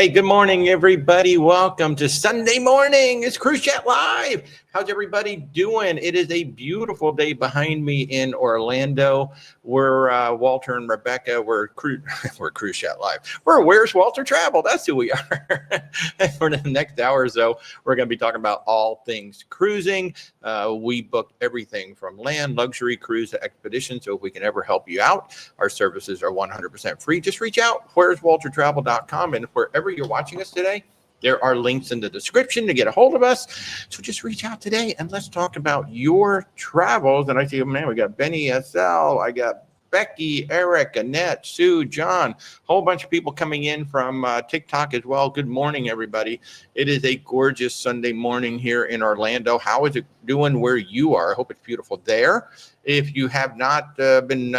Hey, good morning, everybody. Welcome to Sunday morning. It's Cruise Chat Live. How's everybody doing? It is a beautiful day behind me in Orlando. We're Walter and Rebecca. We're Cruise Chat Live. We're Where's Walter Travel? That's who we are. For the next hour or so, we're going to be talking about all things cruising. We book everything from land, luxury, cruise, to expedition. So if we can ever help you out, our services are 100% free. Just reach out, where'swaltertravel.com, and wherever you're watching us today, there are links in the description to get a hold of us. So just reach out today and let's talk about your travels. And I see, man, we got Benny SL, I got Becky, Eric, Annette, Sue, John, whole bunch of people coming in from TikTok as well. Good morning, everybody. It is a gorgeous Sunday morning here in Orlando. How is it doing where you are? I hope it's beautiful there. If you have not been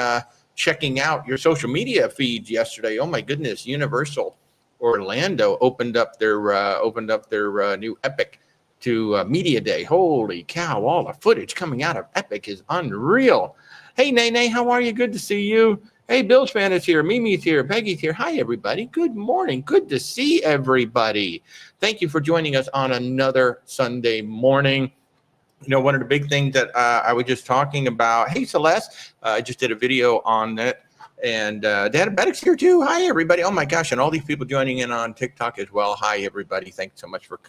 checking out your social media feeds yesterday, oh my goodness, Universal Orlando opened up their new Epic to Media Day. Holy cow, all the footage coming out of Epic is unreal. Hey, Nene, how are you? Good to see you. Hey, Bill's fan is here. Mimi's here. Peggy's here. Hi, everybody. Good morning. Good to see everybody. Thank you for joining us on another Sunday morning. You know, one of the big things that I was just talking about. Hey, Celeste, I just did a video on it. And Diabetic's here too. Hi, everybody. Oh, my gosh. And all these people joining in on TikTok as well. Hi, everybody. Thanks so much for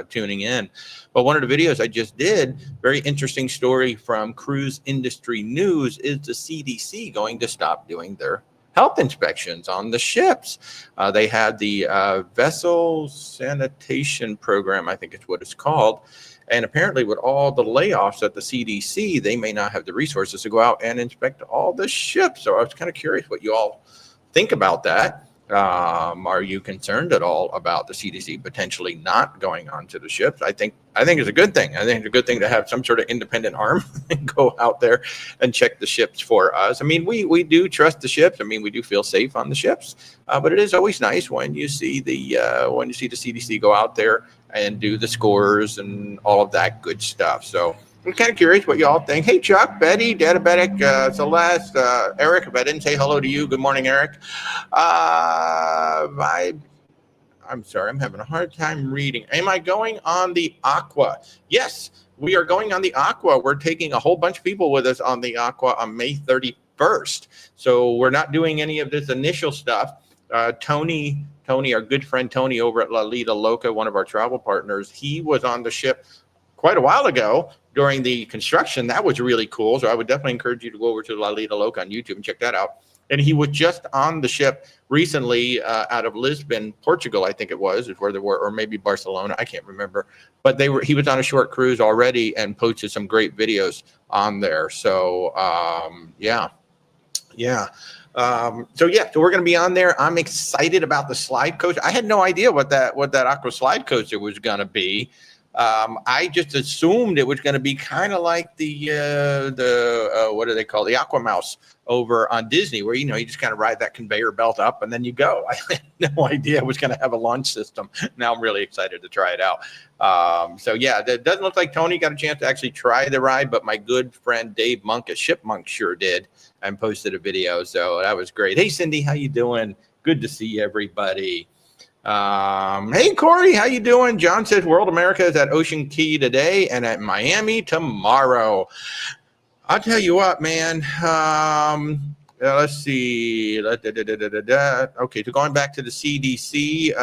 tuning in. But one of the videos I just did, very interesting story from Cruise Industry News, is the CDC going to stop doing their health inspections on the ships. They had the Vessel Sanitation Program, I think it's what it's called. And apparently with all the layoffs at the CDC, they may not have the resources to go out and inspect all the ships. So I was kind of curious what you all think about that. Are you concerned at all about the CDC potentially not going onto the ships? I think it's a good thing. I think it's a good thing to have some sort of independent arm and go out there and check the ships for us. I mean, we do trust the ships. I mean, we do feel safe on the ships, but it is always nice when you see the CDC go out there and do the scores and all of that good stuff. So I'm kind of curious what y'all think. Hey, Chuck, Betty, Diabetic, Celeste, Eric, if I didn't say hello to you, good morning, Eric. I'm sorry, I'm having a hard time reading. Am I going on the Aqua? Yes, we are going on the Aqua. We're taking a whole bunch of people with us on the Aqua on May 31st. So we're not doing any of this initial stuff. Tony, our good friend Tony over at Lido, Loca, one of our travel partners, he was on the ship quite a while ago during the construction. That was really cool. So I would definitely encourage you to go over to Lido Loca on YouTube and check that out. And he was just on the ship recently out of Lisbon, Portugal, I think it was, is where they were, or maybe Barcelona, I can't remember. But he was on a short cruise already and posted some great videos on there. So yeah. So we're going to be on there. I'm excited about the slide coaster. I had no idea what that Aqua slide coaster was going to be. I just assumed it was going to be kind of like the what do they call the Aqua Mouse over on Disney, where you just kind of ride that conveyor belt up and then you go. I had no idea it was going to have a launch system. Now I'm really excited to try it out. So yeah, it doesn't look like Tony got a chance to actually try the ride, but my good friend Dave Monk at Ship Monk sure did and posted a video. So that was great. Hey Cindy, how you doing? Good to see everybody. Hey Corey, how you doing? John says World America is at Ocean Key today and at Miami tomorrow. I'll tell you what, man. Let's see. Okay, so going back to the CDC,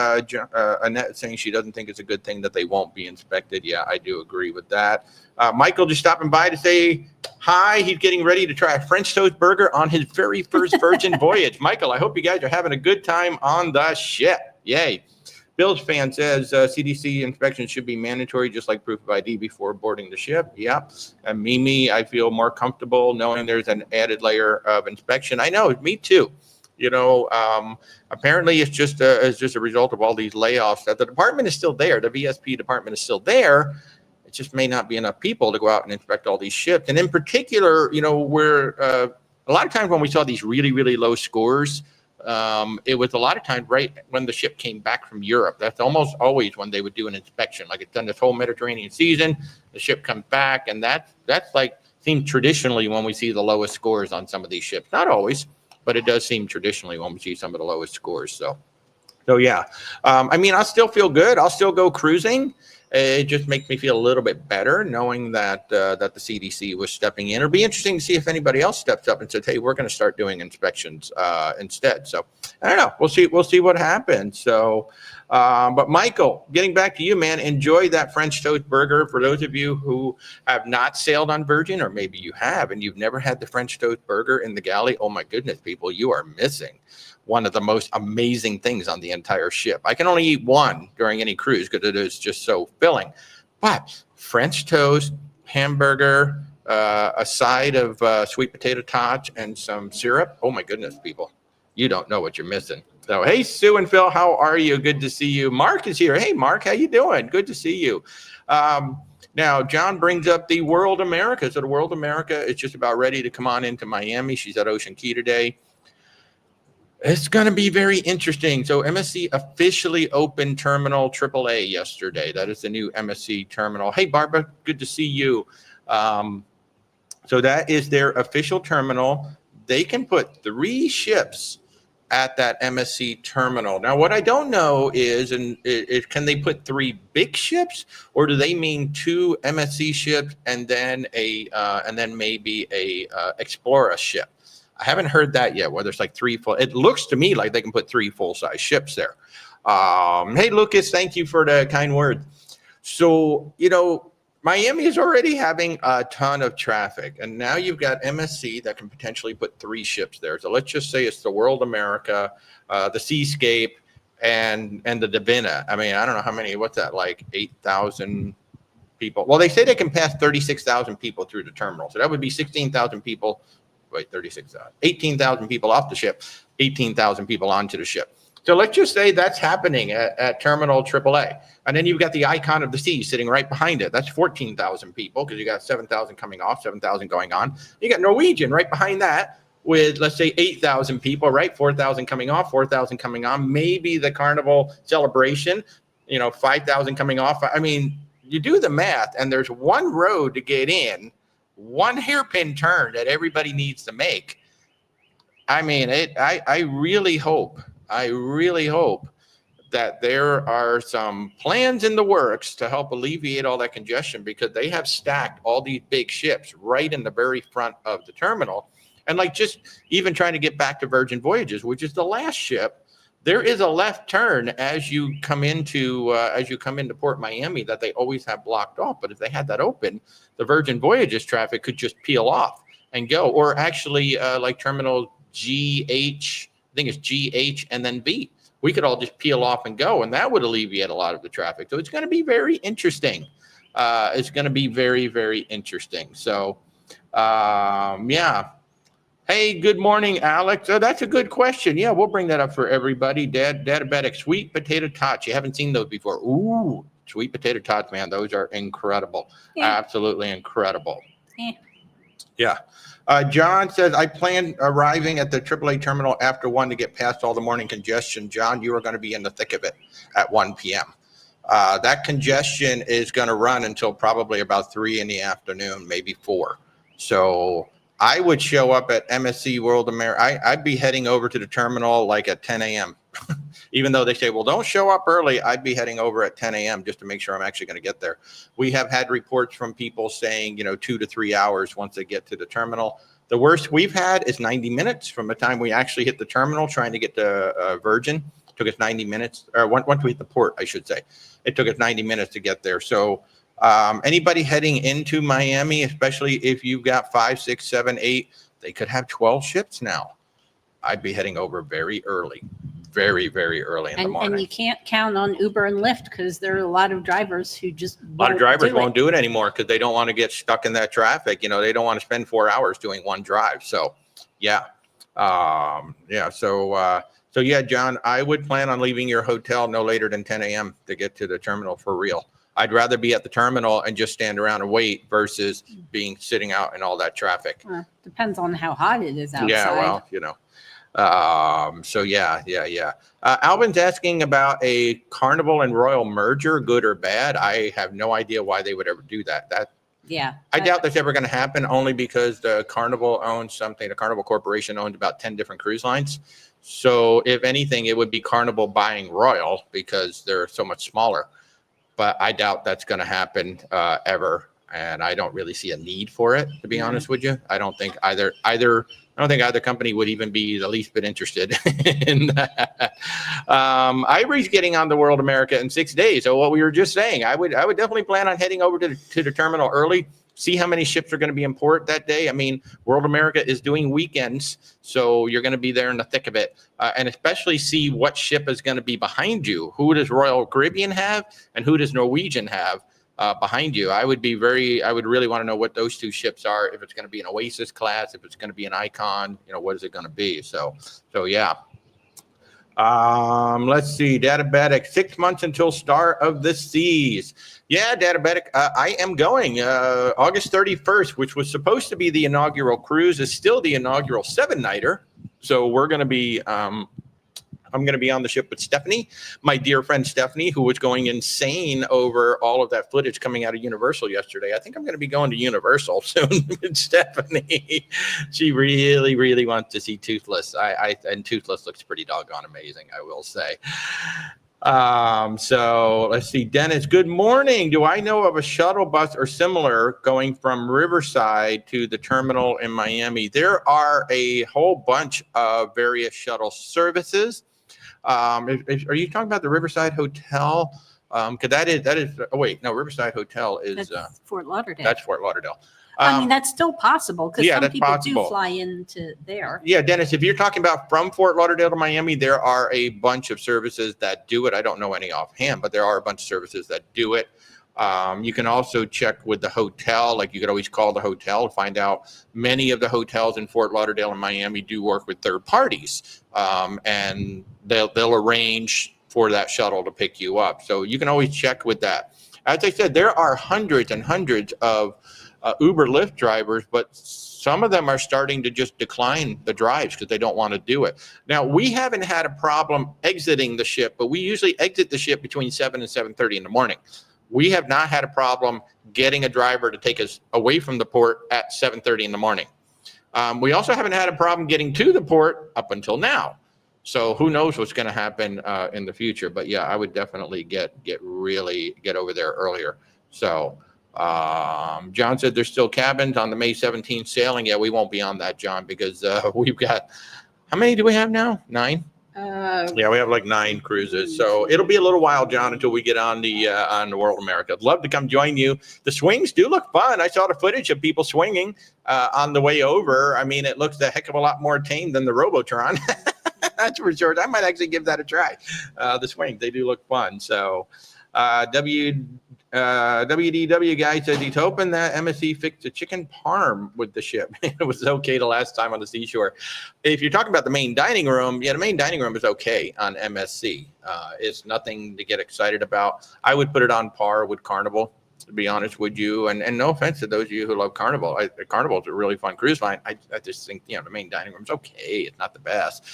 Annette saying she doesn't think it's a good thing that they won't be inspected. Yeah, I do agree with that. Michael just stopping by to say hi. He's getting ready to try a French toast burger on his very first Virgin voyage. Michael, I hope you guys are having a good time on the ship. Yay. Bill's fan says CDC inspection should be mandatory, just like proof of ID before boarding the ship. Yep. And Mimi, I feel more comfortable knowing there's an added layer of inspection. I know, me too. Apparently it's just a result of all these layoffs that the department is still there. The VSP department is still there. It just may not be enough people to go out and inspect all these ships. And in particular, where a lot of times when we saw these really, really low scores, it was a lot of times right when the ship came back from Europe. That's almost always when they would do an inspection. Like it's done this whole Mediterranean season, the ship comes back, and that's like seems traditionally when we see the lowest scores on some of these ships. Not always, but it does seem traditionally when we see some of the lowest scores. So So yeah, I mean, I'll still feel good. I'll still go cruising. It just makes me feel a little bit better knowing that that the CDC was stepping in. It'll be interesting to see if anybody else steps up and says, "Hey, we're going to start doing inspections instead." So I don't know. We'll see. We'll see what happens. So, but Michael, getting back to you, man, enjoy that French toast burger. For those of you who have not sailed on Virgin, or maybe you have and you've never had the French toast burger in the galley, oh my goodness, people, you are missing one of the most amazing things on the entire ship. I can only eat one during any cruise because it is just so filling. But French toast, hamburger, a side of sweet potato tots, and some syrup. Oh my goodness, people, you don't know what you're missing. So, hey, Sue and Phil, how are you? Good to see you. Mark is here. Hey, Mark, how you doing? Good to see you. Now, John brings up the World America. So the World America is just about ready to come on into Miami. She's at Ocean Key today. It's going to be very interesting. So MSC officially opened Terminal AAA yesterday. That is the new MSC terminal. Hey, Barbara, good to see you. So that is their official terminal. They can put 3 ships at that MSC terminal. Now, what I don't know is, can they put 3 big ships, or do they mean 2 MSC ships and then maybe a Explorer ship? I haven't heard that yet, whether it's like 3 full. It looks to me like they can put 3 full-size ships there. Hey, Lucas, thank you for the kind word. So, you know, Miami is already having a ton of traffic, and now you've got MSC that can potentially put 3 ships there. So let's just say it's the World America, the Seascape, and the Divina. I mean, I don't know how many, what's that, like 8,000 people? Well, they say they can pass 36,000 people through the terminal. So that would be 16,000 people. Wait, 36,000, 18,000 people off the ship, 18,000 people onto the ship. So let's just say that's happening at Terminal AAA. And then you've got the Icon of the Sea sitting right behind it. That's 14,000 people because you got 7,000 coming off, 7,000 going on. You got Norwegian right behind that with, let's say, 8,000 people, right? 4,000 coming off, 4,000 coming on. Maybe the Carnival Celebration, 5,000 coming off. I mean, you do the math, and there's one road to get in, one hairpin turn that everybody needs to make. I mean, I really hope that there are some plans in the works to help alleviate all that congestion, because they have stacked all these big ships right in the very front of the terminal. And like, just even trying to get back to Virgin Voyages, which is the last ship, there is a left turn as you come into Port Miami that they always have blocked off. But if they had that open, the Virgin Voyages traffic could just peel off and go. Or actually, like Terminal GH, I think it's GH and then B. We could all just peel off and go, and that would alleviate a lot of the traffic. So it's going to be very interesting. It's going to be very, very interesting. So, yeah. Hey, good morning, Alex. Oh, that's a good question. Yeah, we'll bring that up for everybody. Diabetic sweet potato tots. You haven't seen those before. Ooh, sweet potato tots, man. Those are incredible. Yeah. Absolutely incredible. Yeah. John says, I plan arriving at the AAA terminal after 1 to get past all the morning congestion. John, you are going to be in the thick of it at 1 p.m. That congestion is going to run until probably about 3 in the afternoon, maybe 4. So I would show up at MSC World America. I'd be heading over to the terminal like at 10 a.m. Even though they say, well, don't show up early, I'd be heading over at 10 a.m. just to make sure I'm actually going to get there. We have had reports from people saying, 2 to 3 hours once they get to the terminal. The worst we've had is 90 minutes from the time we actually hit the terminal trying to get to Virgin. It took us 90 minutes, or once we hit the port, I should say. It took us 90 minutes to get there. So anybody heading into Miami, especially if you've got 5, 6, 7, 8, they could have 12 ships now. I'd be heading over very early. Very, very early in the morning. And you can't count on Uber and Lyft because there are a lot of drivers who just won't do it anymore because they don't want to get stuck in that traffic. They don't want to spend 4 hours doing one drive. So, yeah. So yeah, John, I would plan on leaving your hotel no later than 10 a.m. to get to the terminal for real. I'd rather be at the terminal and just stand around and wait versus sitting out in all that traffic. Depends on how hot it is outside. Yeah, well, so yeah. Alvin's asking about a Carnival and Royal merger, good or bad. I have no idea why they would ever do that. I doubt that's ever going to happen, only because the Carnival owns something. The Carnival Corporation owns about 10 different cruise lines. So if anything, it would be Carnival buying Royal because they're so much smaller. But I doubt that's going to happen ever. And I don't really see a need for it, to be honest with you. I don't think either company would even be the least bit interested in that. Ivory's getting on the World America in 6 days. So what we were just saying, I would definitely plan on heading over to the terminal early, see how many ships are going to be in port that day. I mean, World America is doing weekends, so you're going to be there in the thick of it, and especially see what ship is going to be behind you. Who does Royal Caribbean have, and who does Norwegian have behind you? I would really want to know what those two ships are. If it's going to be an Oasis class, if it's going to be an Icon, what is it going to be? So yeah. Let's see. Diabetic, 6 months until Star of the Seas. Yeah, Diabetic. I am going August 31st, which was supposed to be the inaugural cruise, is still the inaugural 7-nighter. So we're going to be, I'm going to be on the ship with Stephanie, my dear friend Stephanie, who was going insane over all of that footage coming out of Universal yesterday. I think I'm going to be going to Universal soon with Stephanie. She really, really wants to see Toothless. And Toothless looks pretty doggone amazing, I will say. So let's see. Dennis, good morning. Do I know of a shuttle bus or similar going from Riverside to the terminal in Miami? There are a whole bunch of various shuttle services. Are you talking about the Riverside Hotel? Because that is. Oh wait, no. Riverside Hotel is That's Fort Lauderdale. That's Fort Lauderdale. I mean, that's still possible because some people possible. do fly into there. Yeah, Dennis, if you're talking about from Fort Lauderdale to Miami, there are a bunch of services that do it. I don't know any offhand, but there are a bunch of services that do it. You can also check with the hotel. Like you could always call the hotel to find out. Many of the hotels in Fort Lauderdale and Miami do work with third parties, and they'll arrange for that shuttle to pick you up. So you can always check with that. As I said, there are hundreds and hundreds of Uber Lyft drivers, but some of them are starting to just decline the drives because they don't want to do it. Now, we haven't had a problem exiting the ship, but we usually exit the ship between 7 and 7:30 in the morning. We have not had a problem getting a driver to take us away from the port at 7:30 in the morning. We also haven't had a problem getting to the port up until now. So who knows what's going to happen in the future. But yeah, I would definitely get over there earlier. So John said there's still cabins on the May 17th sailing. Yeah, we won't be on that, John, because we've got, how many do we have now? 9? Yeah, we have like 9 cruises. So it'll be a little while, John, until we get on the World America. I'd love to come join you. The swings do look fun. I saw the footage of people swinging on the way over. I mean, it looks a heck of a lot more tame than the Robotron. That's for sure. I might actually give that a try. The swings, they do look fun. So WDW guy says he's hoping that MSC fixed the chicken parm with the ship. It was okay the last time on the seashore. If you're talking about the main dining room, yeah, the main dining room is okay on MSC. It's nothing to get excited about. I would put it on par with Carnival, to be honest with you. And no offense to those of you who love Carnival. Carnival is a really fun cruise line. I just think, the main dining room is okay. It's not the best.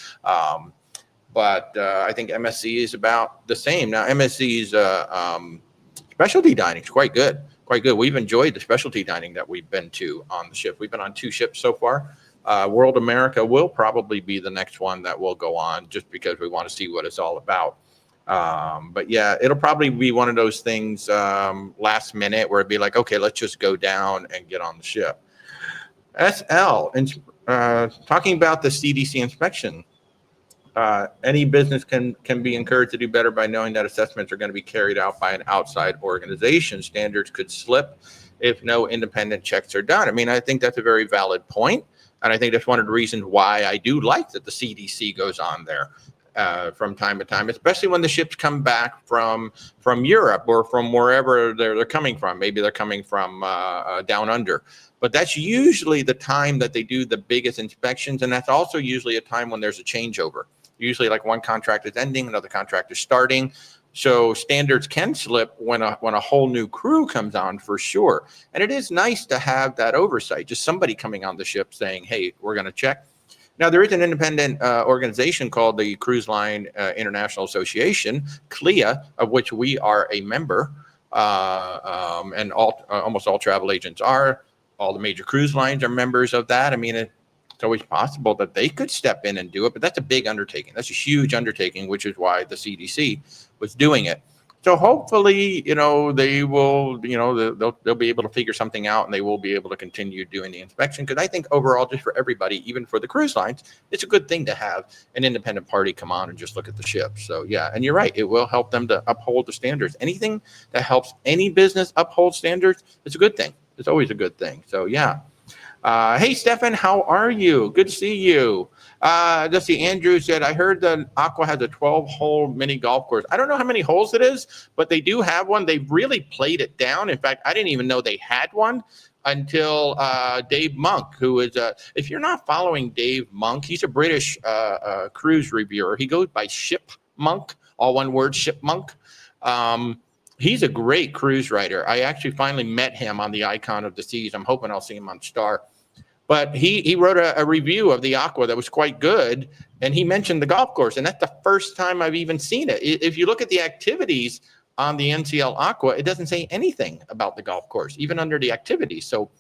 But I think MSC is about the same. Now, MSC's specialty dining is quite good. We've enjoyed the specialty dining that we've been to on the ship. We've been on 2 ships so far. World America will probably be the next one that will go on just because we want to see what it's all about. But yeah, it'll probably be one of those things last minute where it'd be like, okay, let's just go down and get on the ship. SL, talking about the CDC inspection. Any business can be encouraged to do better by knowing that assessments are going to be carried out by an outside organization. Standards could slip if no independent checks are done. I mean, I think that's a very valid point, and I think that's one of the reasons why I do like that the CDC goes on there from time to time, especially when the ships come back from Europe or from wherever they're coming from. Maybe they're coming from down under. But that's usually the time that they do the biggest inspections, and that's also usually a time when there's a changeover. Usually, like one contract is ending, another contract is starting. So standards can slip when a whole new crew comes on, for sure. And it is nice to have that oversight, just somebody coming on the ship saying, hey, we're going to check. Now, there is an independent organization called the Cruise Line International Association, CLIA, of which we are a member, and almost all travel agents are. All the major cruise lines are members of that. I mean, it's always possible that they could step in and do it, but that's a big undertaking. That's a huge undertaking, which is why the CDC was doing it. So hopefully, they will, they'll be able to figure something out, and they will be able to continue doing the inspection. Because I think overall, just for everybody, even for the cruise lines, it's a good thing to have an independent party come on and just look at the ship. So yeah, and you're right, it will help them to uphold the standards. Anything that helps any business uphold standards, it's a good thing. It's always a good thing. So yeah. Hey, Stefan, how are you? Good to see you. Let's see. Andrew said, I heard that Aqua has a 12-hole mini golf course. I don't know how many holes it is, but they do have one. They've really played it down. In fact, I didn't even know they had one until Dave Monk, who is, if you're not following Dave Monk, he's a British cruise reviewer. He goes by Ship Monk, all one word, Ship Monk. He's a great cruise writer. I actually finally met him on the Icon of the Seas. I'm hoping I'll see him on Star. But he wrote a review of the Aqua that was quite good, and he mentioned the golf course, and that's the first time I've even seen it. If you look at the activities on the NCL Aqua, it doesn't say anything about the golf course, even under the activities. So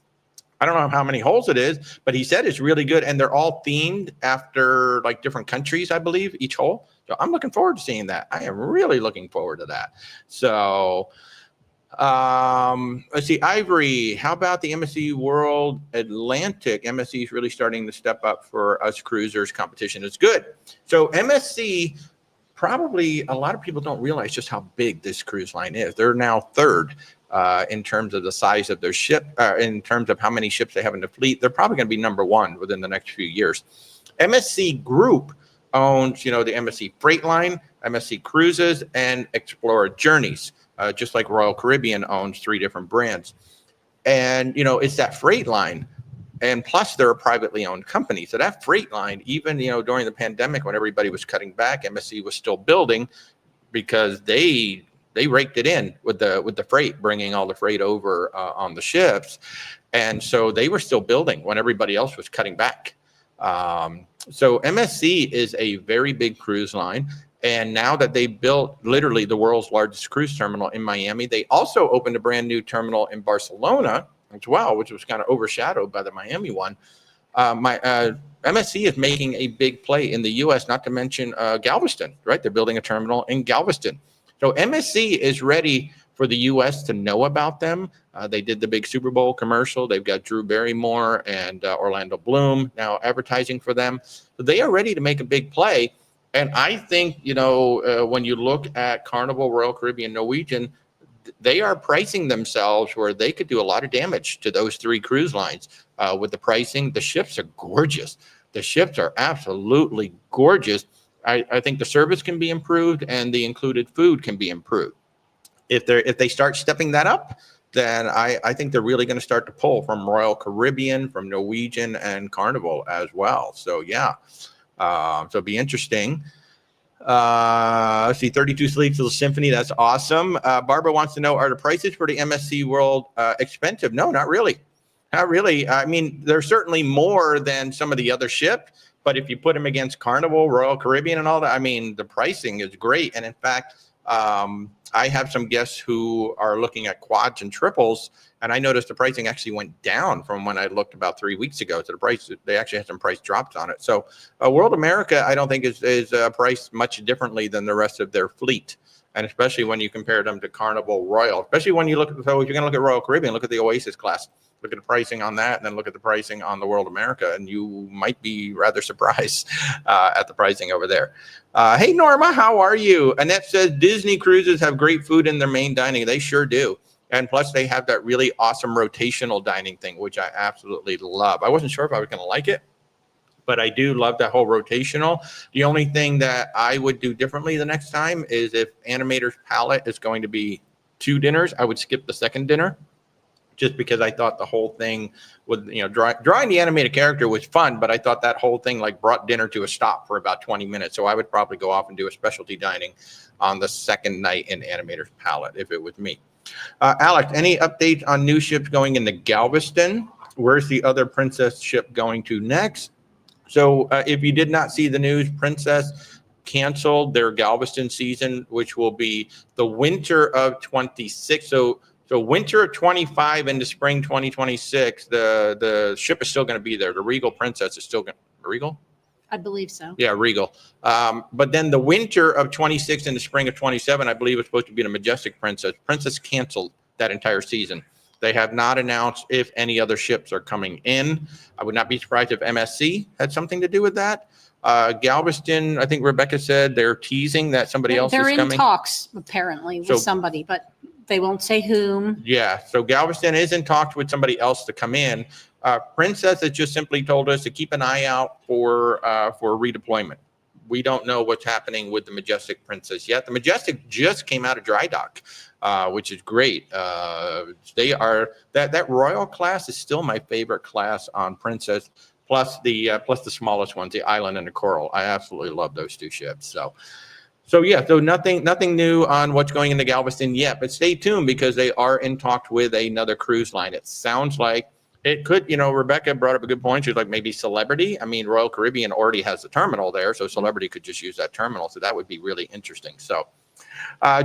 I don't know how many holes it is, but he said it's really good, and they're all themed after like different countries, I believe, each hole. So I'm looking forward to seeing that. I am really looking forward to that. So let's see, Ivory, how about the MSC World Atlantic? MSC is really starting to step up for us cruisers. Competition is good. So MSC, probably a lot of people don't realize just how big this cruise line is. They're now third in terms of the size of their ship, in terms of how many ships they have in the fleet. They're probably going to be number one within the next few years. MSC Group owns, the MSC Freight Line, MSC Cruises, and Explorer Journeys. Just like Royal Caribbean owns 3 different brands. And, it's that freight line. And plus, they're a privately owned company. So that freight line, even, during the pandemic when everybody was cutting back, MSC was still building because they raked it in with the freight, bringing all the freight over on the ships. And so they were still building when everybody else was cutting back. So MSC is a very big cruise line. And now that they built literally the world's largest cruise terminal in Miami, they also opened a brand new terminal in Barcelona as well, which was kind of overshadowed by the Miami one. MSC is making a big play in the U.S., not to mention Galveston, right? They're building a terminal in Galveston. So MSC is ready for the U.S. to know about them. They did the big Super Bowl commercial. They've got Drew Barrymore and Orlando Bloom now advertising for them. So they are ready to make a big play. And I think, when you look at Carnival, Royal Caribbean, Norwegian, they are pricing themselves where they could do a lot of damage to those 3 cruise lines with the pricing. The ships are gorgeous. The ships are absolutely gorgeous. I think the service can be improved and the included food can be improved. If they start stepping that up, then I think they're really going to start to pull from Royal Caribbean, from Norwegian, and Carnival as well. So, yeah. So it'll be interesting. Let's see, 32 Sleeps of the Symphony. That's awesome. Barbara wants to know, are the prices for the MSC World expensive? No, not really. Not really. I mean, they're certainly more than some of the other ships, but if you put them against Carnival, Royal Caribbean, and all that, I mean, the pricing is great. And in fact, I have some guests who are looking at quads and triples, and I noticed the pricing actually went down from when I looked about 3 weeks ago. So the price, they actually had some price drops on it. So World America, I don't think is priced much differently than the rest of their fleet. And especially when you compare them to Carnival Royal, especially when you look at, so if you're going to look at Royal Caribbean, look at the Oasis class, look at the pricing on that, and then look at the pricing on the World America, and you might be rather surprised at the pricing over there. Hey, Norma, how are you? Annette says Disney cruises have great food in their main dining. They sure do. And plus, they have that really awesome rotational dining thing, which I absolutely love. I wasn't sure if I was going to like it, but I do love that whole rotational. The only thing that I would do differently the next time is if Animator's Palette is going to be 2 dinners, I would skip the second dinner, just because I thought the whole thing with, drawing the animated character was fun, but I thought that whole thing like brought dinner to a stop for about 20 minutes. So I would probably go off and do a specialty dining on the second night in Animator's Palette if it was me. Alex, any updates on new ships going into Galveston? Where's the other Princess ship going to next? So if you did not see the news, Princess canceled their Galveston season, which will be the winter of 26. So So winter of 25 into spring 2026, the ship is still going to be there. The Regal Princess is still going to, Regal? I believe so. Yeah, Regal. But then the winter of 26 and the spring of 27, I believe it's supposed to be the Majestic Princess. Princess canceled that entire season. They have not announced if any other ships are coming in. I would not be surprised if MSC had something to do with that. Galveston, I think Rebecca said they're teasing that somebody else is coming. They're in talks, apparently, with somebody, but they won't say whom. Yeah, so Galveston is in talks with somebody else to come in. Princess has just simply told us to keep an eye out for redeployment. We don't know what's happening with the Majestic Princess yet. The Majestic just came out of dry dock, which is great. They are that Royal class is still my favorite class on Princess, plus the smallest ones, the Island and the Coral. I absolutely love those two ships. So nothing new on what's going into Galveston yet, but stay tuned because they are in talks with another cruise line. It sounds like it could, Rebecca brought up a good point. She's like, maybe Celebrity. I mean, Royal Caribbean already has the terminal there, so Celebrity could just use that terminal. So that would be really interesting. So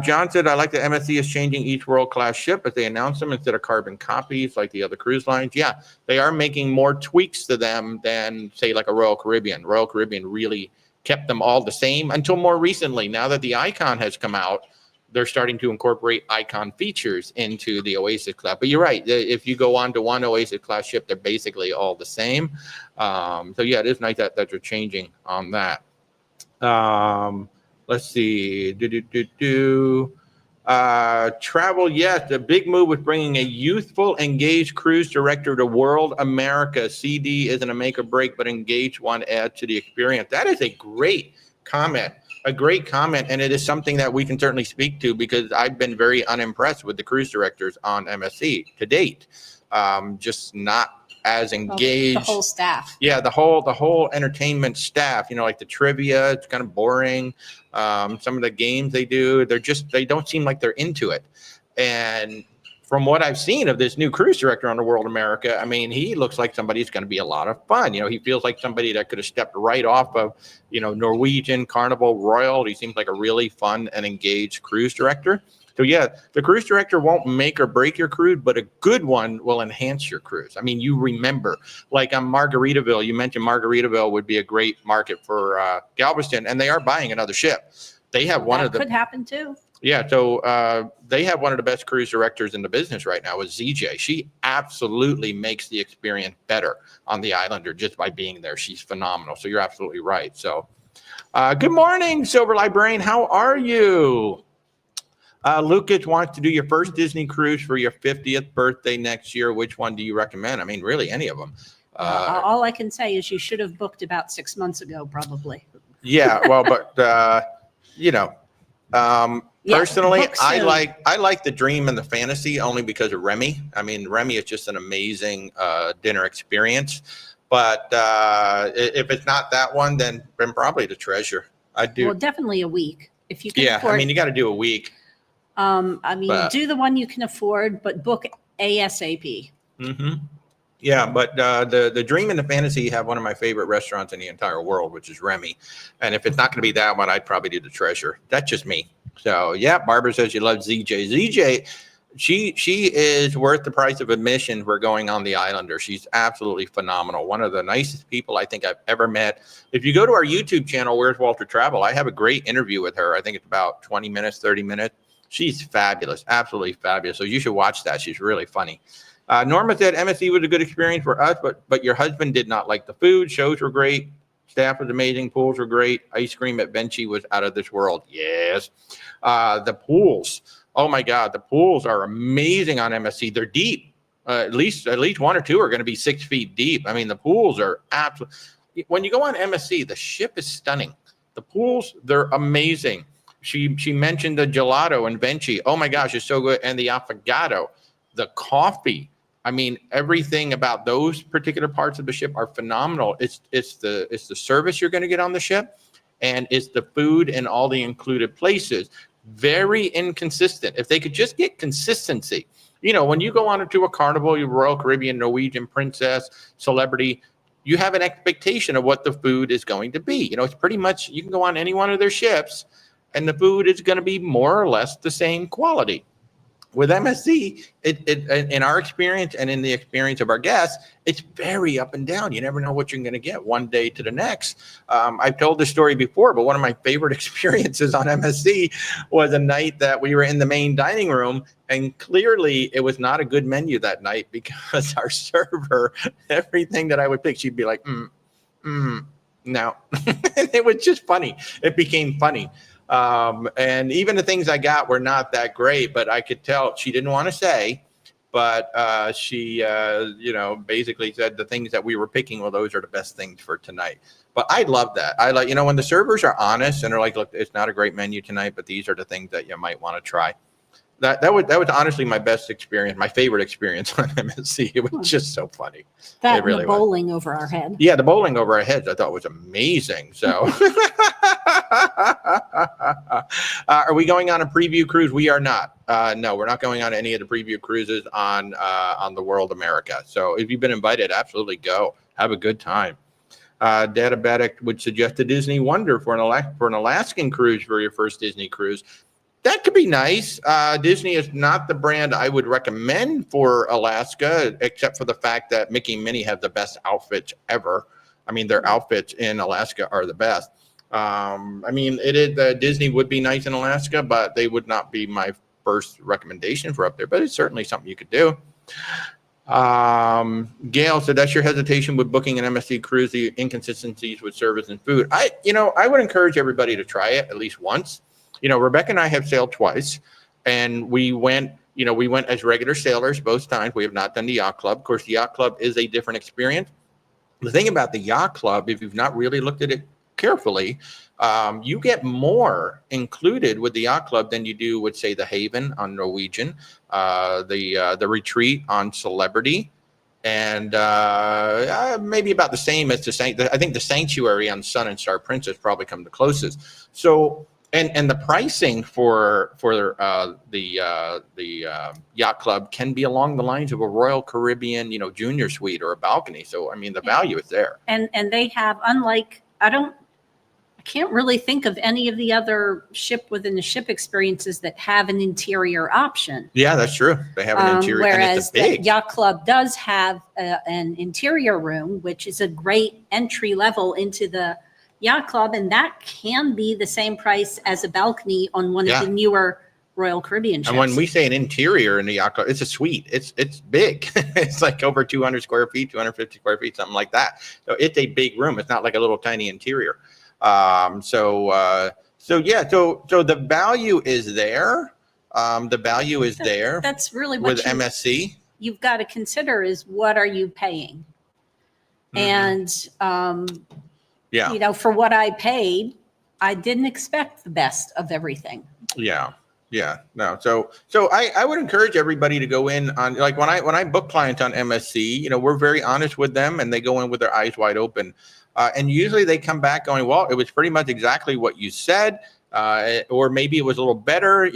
John said, I like that MSC is changing each world-class ship as they announce them instead of carbon copies like the other cruise lines. Yeah, they are making more tweaks to them than, say, like a Royal Caribbean. Royal Caribbean really kept them all the same until more recently. Now that the Icon has come out, they're starting to incorporate Icon features into the Oasis class. But you're right. If you go on to one Oasis class ship, they're basically all the same. So yeah, it is nice that they're changing on that. Let's see. Travel, yes. The big move with bringing a youthful, engaged cruise director to World America. CD isn't a make or break, but engaged one adds to the experience. That is a great comment. A great comment, and it is something that we can certainly speak to because I've been very unimpressed with the cruise directors on MSC to date. Just not as engaged. The whole staff. Yeah, the whole entertainment staff. Like the trivia, it's kind of boring. Some of the games they do, they don't seem like they're into it. And from what I've seen of this new cruise director on the World America, I mean, he looks like somebody who's going to be a lot of fun. He feels like somebody that could have stepped right off of, Norwegian, Carnival, Royal. He seems like a really fun and engaged cruise director. So yeah, the cruise director won't make or break your cruise, but a good one will enhance your cruise. I mean, you remember, like on Margaritaville, you mentioned Margaritaville would be a great market for Galveston, and they are buying another ship. They have one of the. That could happen too. Yeah, so they have one of the best cruise directors in the business right now with ZJ. She absolutely makes the experience better on the Islander just by being there. She's phenomenal. So you're absolutely right. So good morning, Silver Librarian. How are you? Lucas wants to do your first Disney cruise for your 50th birthday next year. Which one do you recommend? I mean, really, any of them. All I can say is you should have booked about 6 months ago, probably. Yeah, well, but personally, I like the dream and the fantasy only because of Remy. I mean, Remy is just an amazing dinner experience. But if it's not that one, then probably the Treasure. I do. Well, definitely a week if you can. Yeah, afford, I mean, you got to do a week. Do the one you can afford, but book ASAP. Mm-hmm. Yeah, but the dream and the fantasy have one of my favorite restaurants in the entire world, which is Remy. And if it's not going to be that one, I'd probably do the Treasure. That's just me. So yeah, Barbara says you love ZJ. ZJ, she is worth the price of admission for going on the Islander. She's absolutely phenomenal. One of the nicest people I think I've ever met. If you go to our YouTube channel, Where's Walter Travel, I have a great interview with her. I think it's about 20 minutes, 30 minutes. She's fabulous, absolutely fabulous. So you should watch that. She's really funny. Norma said MSC was a good experience for us, but your husband did not like the food. Shows were great. Staff was amazing. Pools were great. Ice cream at Benchy was out of this world. Yes. The pools. Oh my God. The pools are amazing on MSC. They're deep. At least one or two are going to be 6 feet deep. I mean, the pools are absolutely. When you go on MSC, the ship is stunning. The pools, they're amazing. She mentioned the gelato in Benchy. Oh my gosh, it's so good. And the affogato, the coffee. I mean, everything about those particular parts of the ship are phenomenal. It's the service you're going to get on the ship, and it's the food and all the included places. Very inconsistent. If they could just get consistency, when you go on to a Carnival, your Royal Caribbean, Norwegian, Princess, Celebrity, you have an expectation of what the food is going to be. It's pretty much you can go on any one of their ships, and the food is going to be more or less the same quality. With MSC, it in our experience and in the experience of our guests, it's very up and down. You never know what you're going to get one day to the next. I've told this story before, but one of my favorite experiences on MSC was a night that we were in the main dining room, and clearly it was not a good menu that night because our server, everything that I would pick, she'd be like, no. And it was just funny. It became funny. And even the things I got were not that great, but I could tell she didn't want to say, but she, basically said the things that we were picking, well, those are the best things for tonight. But I love that. I like, when the servers are honest and they're like, look, it's not a great menu tonight, but these are the things that you might want to try. That was honestly my best experience, my favorite experience on MSC. It was just so funny. That it really and the bowling over our head. Yeah, the bowling over our heads I thought was amazing. So are we going on a preview cruise? We are not. No, we're not going on any of the preview cruises on the World America. So if you've been invited, absolutely go. Have a good time. Databatic would suggest a Disney Wonder for an Alaskan cruise for your first Disney cruise. That could be nice. Disney is not the brand I would recommend for Alaska, except for the fact that Mickey and Minnie have the best outfits ever. I mean, their outfits in Alaska are the best. Disney would be nice in Alaska, but they would not be my first recommendation for up there. But it's certainly something you could do. Gail said, that's your hesitation with booking an MSC cruise, the inconsistencies with service and food. I would encourage everybody to try it at least once. Rebecca and I have sailed twice, and we went as regular sailors both times. We have not done the yacht club. Of course, the yacht club is a different experience. The thing about the yacht club, if you've not really looked at it carefully, you get more included with the yacht club than you do with, say, the Haven on Norwegian, the retreat on Celebrity, and maybe about the same as I think the Sanctuary on Sun and Star Princess probably come the closest. So. And the pricing for the yacht club can be along the lines of a Royal Caribbean, junior suite or a balcony. So I mean, the value is there. And they have, unlike, I can't really think of any of the other ship within the ship experiences that have an interior option. Yeah, that's true. They have an interior, whereas and it's big. The yacht club does have an interior room, which is a great entry level into the yacht club, and that can be the same price as a balcony on one of the newer Royal Caribbean ships. And when we say an interior in the yacht club, it's a suite. It's big. It's like over 200 square feet, 250 square feet, something like that. So it's a big room. It's not like a little tiny interior. So the value is there. That's really what with MSC. You've got to consider is what are you paying? And for what I paid, I didn't expect the best of everything. Yeah. No. So I would encourage everybody to go in on, like, when I book clients on MSC, we're very honest with them, and they go in with their eyes wide open. And usually they come back going, well, it was pretty much exactly what you said. Or maybe it was a little better.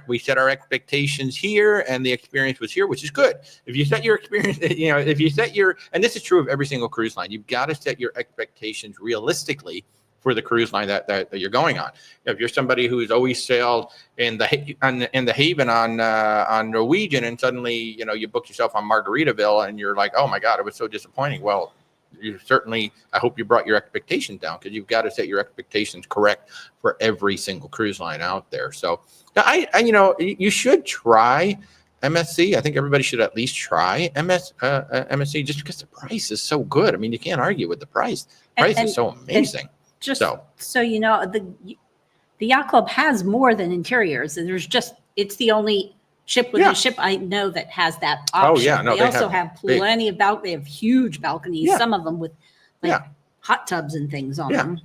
We set our expectations here and the experience was here, which is good. If you set your experience, and this is true of every single cruise line, you've got to set your expectations realistically for the cruise line that you're going on. If you're somebody who's always sailed in the Haven on Norwegian, and suddenly, you book yourself on Margaritaville and you're like, oh my God, it was so disappointing. Well, I hope you brought your expectations down, because you've got to set your expectations correct for every single cruise line out there. So you should try MSC. I think everybody should at least try MSC, just because the price is so good. I mean, you can't argue with the price. Price is so amazing. The yacht club has more than interiors. And it's the only ship within a ship I know that has that option. Oh yeah, no, they also have plenty of they have huge balconies, some of them with hot tubs and things on them.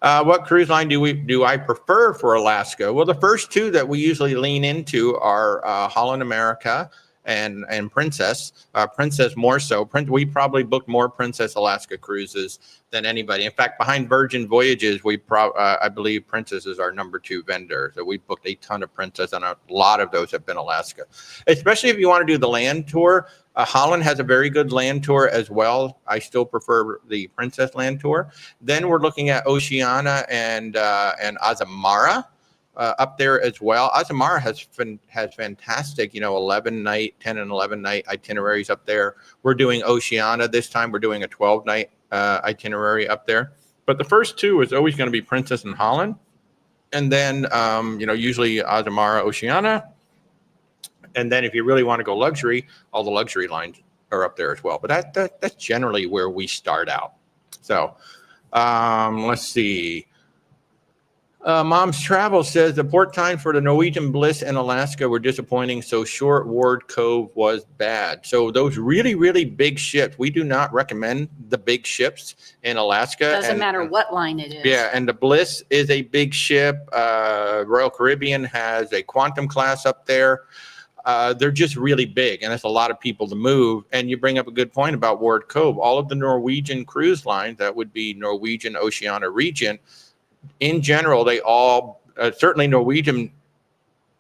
What cruise line do I prefer for Alaska? Well, the first two that we usually lean into are Holland America and Princess. Princess more so. We probably booked more Princess Alaska cruises than anybody. In fact, behind Virgin Voyages, I believe Princess is our number 2 vendor. So we booked a ton of Princess, and a lot of those have been Alaska. Especially if you want to do the land tour. Holland has a very good land tour as well. I still prefer the Princess land tour. Then we're looking at Oceania and Azamara. up there as well. Azamara has fantastic, 11-night, 10 and 11-night itineraries up there. We're doing Oceania this time. We're doing a 12-night itinerary up there. But the first two is always going to be Princess and Holland. And then, usually Azamara, Oceania. And then if you really want to go luxury, all the luxury lines are up there as well. But that's generally where we start out. So let's see. Mom's Travel says the port time for the Norwegian Bliss in Alaska were disappointing, so short Ward Cove was bad. So those really, really big ships, we do not recommend the big ships in Alaska. Doesn't matter what line it is. Yeah, and the Bliss is a big ship. Royal Caribbean has a Quantum class up there. They're just really big, and it's a lot of people to move. And you bring up a good point about Ward Cove. All of the Norwegian cruise lines, that would be Norwegian, Oceania, Regent, in general, they all, certainly Norwegian,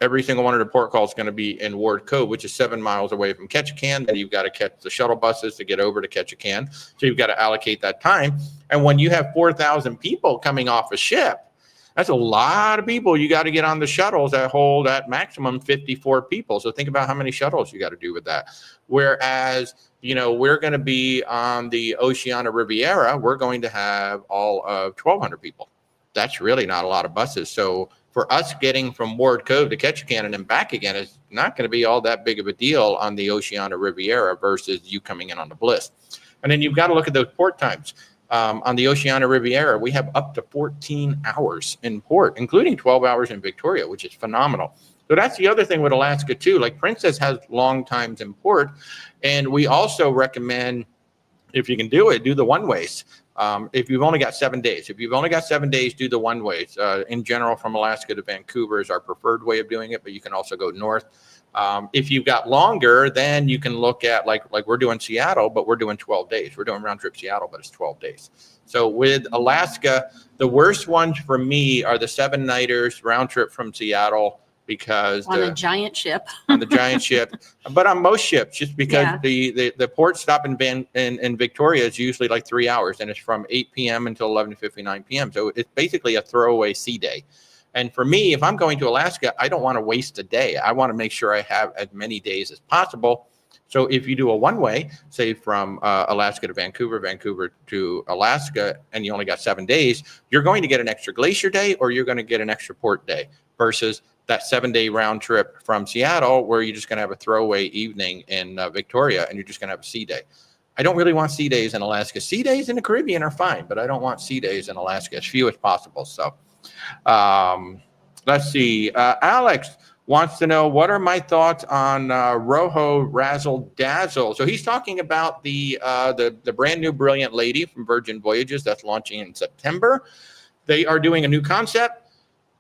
every single one of the port calls is going to be in Ward Cove, which is 7 miles away from Ketchikan. Then you've got to catch the shuttle buses to get over to Ketchikan. So you've got to allocate that time. And when you have 4,000 people coming off a ship, that's a lot of people. You got to get on the shuttles that hold at maximum 54 people. So think about how many shuttles you got to do with that. Whereas, we're going to be on the Oceania Riviera. We're going to have all of 1,200 people. That's really not a lot of buses. So for us getting from Ward Cove to Ketchikan and then back again is not going to be all that big of a deal on the Oceania Riviera versus you coming in on the Bliss. And then you've got to look at those port times. On the Oceania Riviera, we have up to 14 hours in port, including 12 hours in Victoria, which is phenomenal. So that's the other thing with Alaska too. Like Princess has long times in port. And we also recommend, if you can do it, do the one-ways. If you've only got 7 days, do the one-ways. In general, from Alaska to Vancouver is our preferred way of doing it, but you can also go north. If you've got longer, then you can look at like we're doing Seattle, but we're doing 12 days. We're doing round trip Seattle, but it's 12 days. So with Alaska, the worst ones for me are the 7-nighters round trip from Seattle, because on a giant ship, but on most ships, just because the port stop in Victoria is usually like 3 hours, and it's from 8 p.m. until 11:59 p.m. So it's basically a throwaway sea day. And for me, if I'm going to Alaska, I don't want to waste a day. I want to make sure I have as many days as possible. So if you do a one-way, say from Alaska to Vancouver, Vancouver to Alaska, and you only got 7 days, you're going to get an extra glacier day, or you're going to get an extra port day, versus that 7-day round trip from Seattle, where you're just going to have a throwaway evening in Victoria, and you're just going to have a sea day. I don't really want sea days in Alaska. Sea days in the Caribbean are fine, but I don't want sea days in Alaska, as few as possible. So let's see. Alex wants to know, what are my thoughts on Rojo Razzle Dazzle? So he's talking about the brand new Brilliant Lady from Virgin Voyages that's launching in September. They are doing a new concept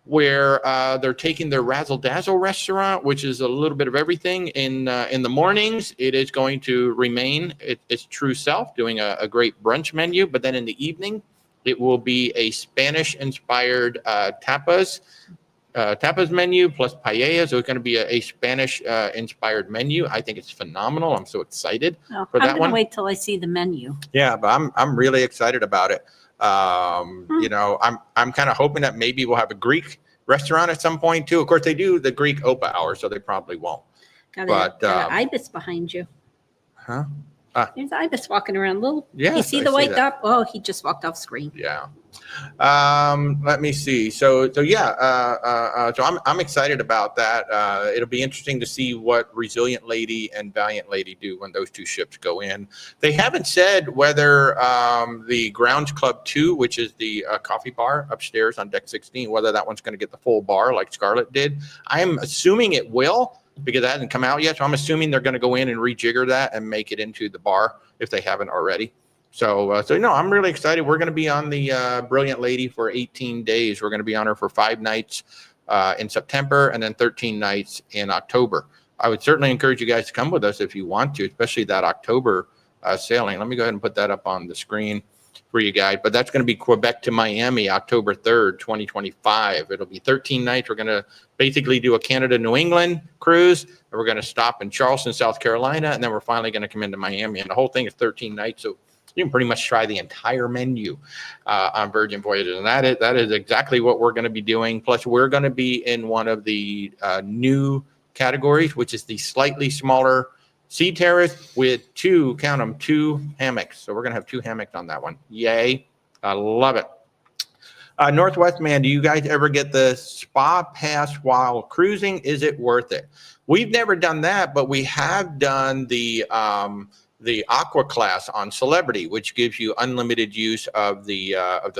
where they're taking their Razzle Dazzle restaurant, which is a little bit of everything in the mornings. It is going to remain its true self, doing a great brunch menu. But then in the evening, it will be a Spanish-inspired tapas menu plus paella. So it's going to be a Spanish-inspired menu. I think it's phenomenal. I'm so excited for that one. I'm going to wait till I see the menu. Yeah, but I'm really excited about it. I'm kind of hoping that maybe we'll have a Greek restaurant at some point too. Of course, they do the Greek Opa hour, so they probably won't. Got an ibis behind you. Huh? There's ibis walking around. Yeah, you see the white dot? Oh, he just walked off screen. Yeah. Let me see. So I'm excited about that. It'll be interesting to see what Resilient Lady and Valiant Lady do when those two ships go in. They haven't said whether the Grounds Club 2, which is the coffee bar upstairs on deck 16, whether that one's going to get the full bar like Scarlet did. I'm assuming it will, because it hasn't come out yet. So I'm assuming they're going to go in and rejigger that and make it into the bar if they haven't already. So I'm really excited. We're going to be on the Brilliant Lady for 18 days. We're going to be on her for 5 nights in September and then 13 nights in October. I would certainly encourage you guys to come with us if you want to, especially that October sailing. Let me go ahead and put that up on the screen for you guys. But that's going to be Quebec to Miami, October 3rd, 2025. It'll be 13 nights. We're going to basically do a Canada-New England cruise. And we're going to stop in Charleston, South Carolina, and then we're finally going to come into Miami. And the whole thing is 13 nights. So You can pretty much try the entire menu on Virgin Voyages, and that is exactly what we're going to be doing. Plus, we're going to be in one of the new categories, which is the slightly smaller sea terrace with two hammocks. So we're going to have 2 hammocks on that one. Yay. I love it. Northwest Man, do you guys ever get the spa pass while cruising? Is it worth it? We've never done that, but we have done the Aqua class on Celebrity, which gives you unlimited use of the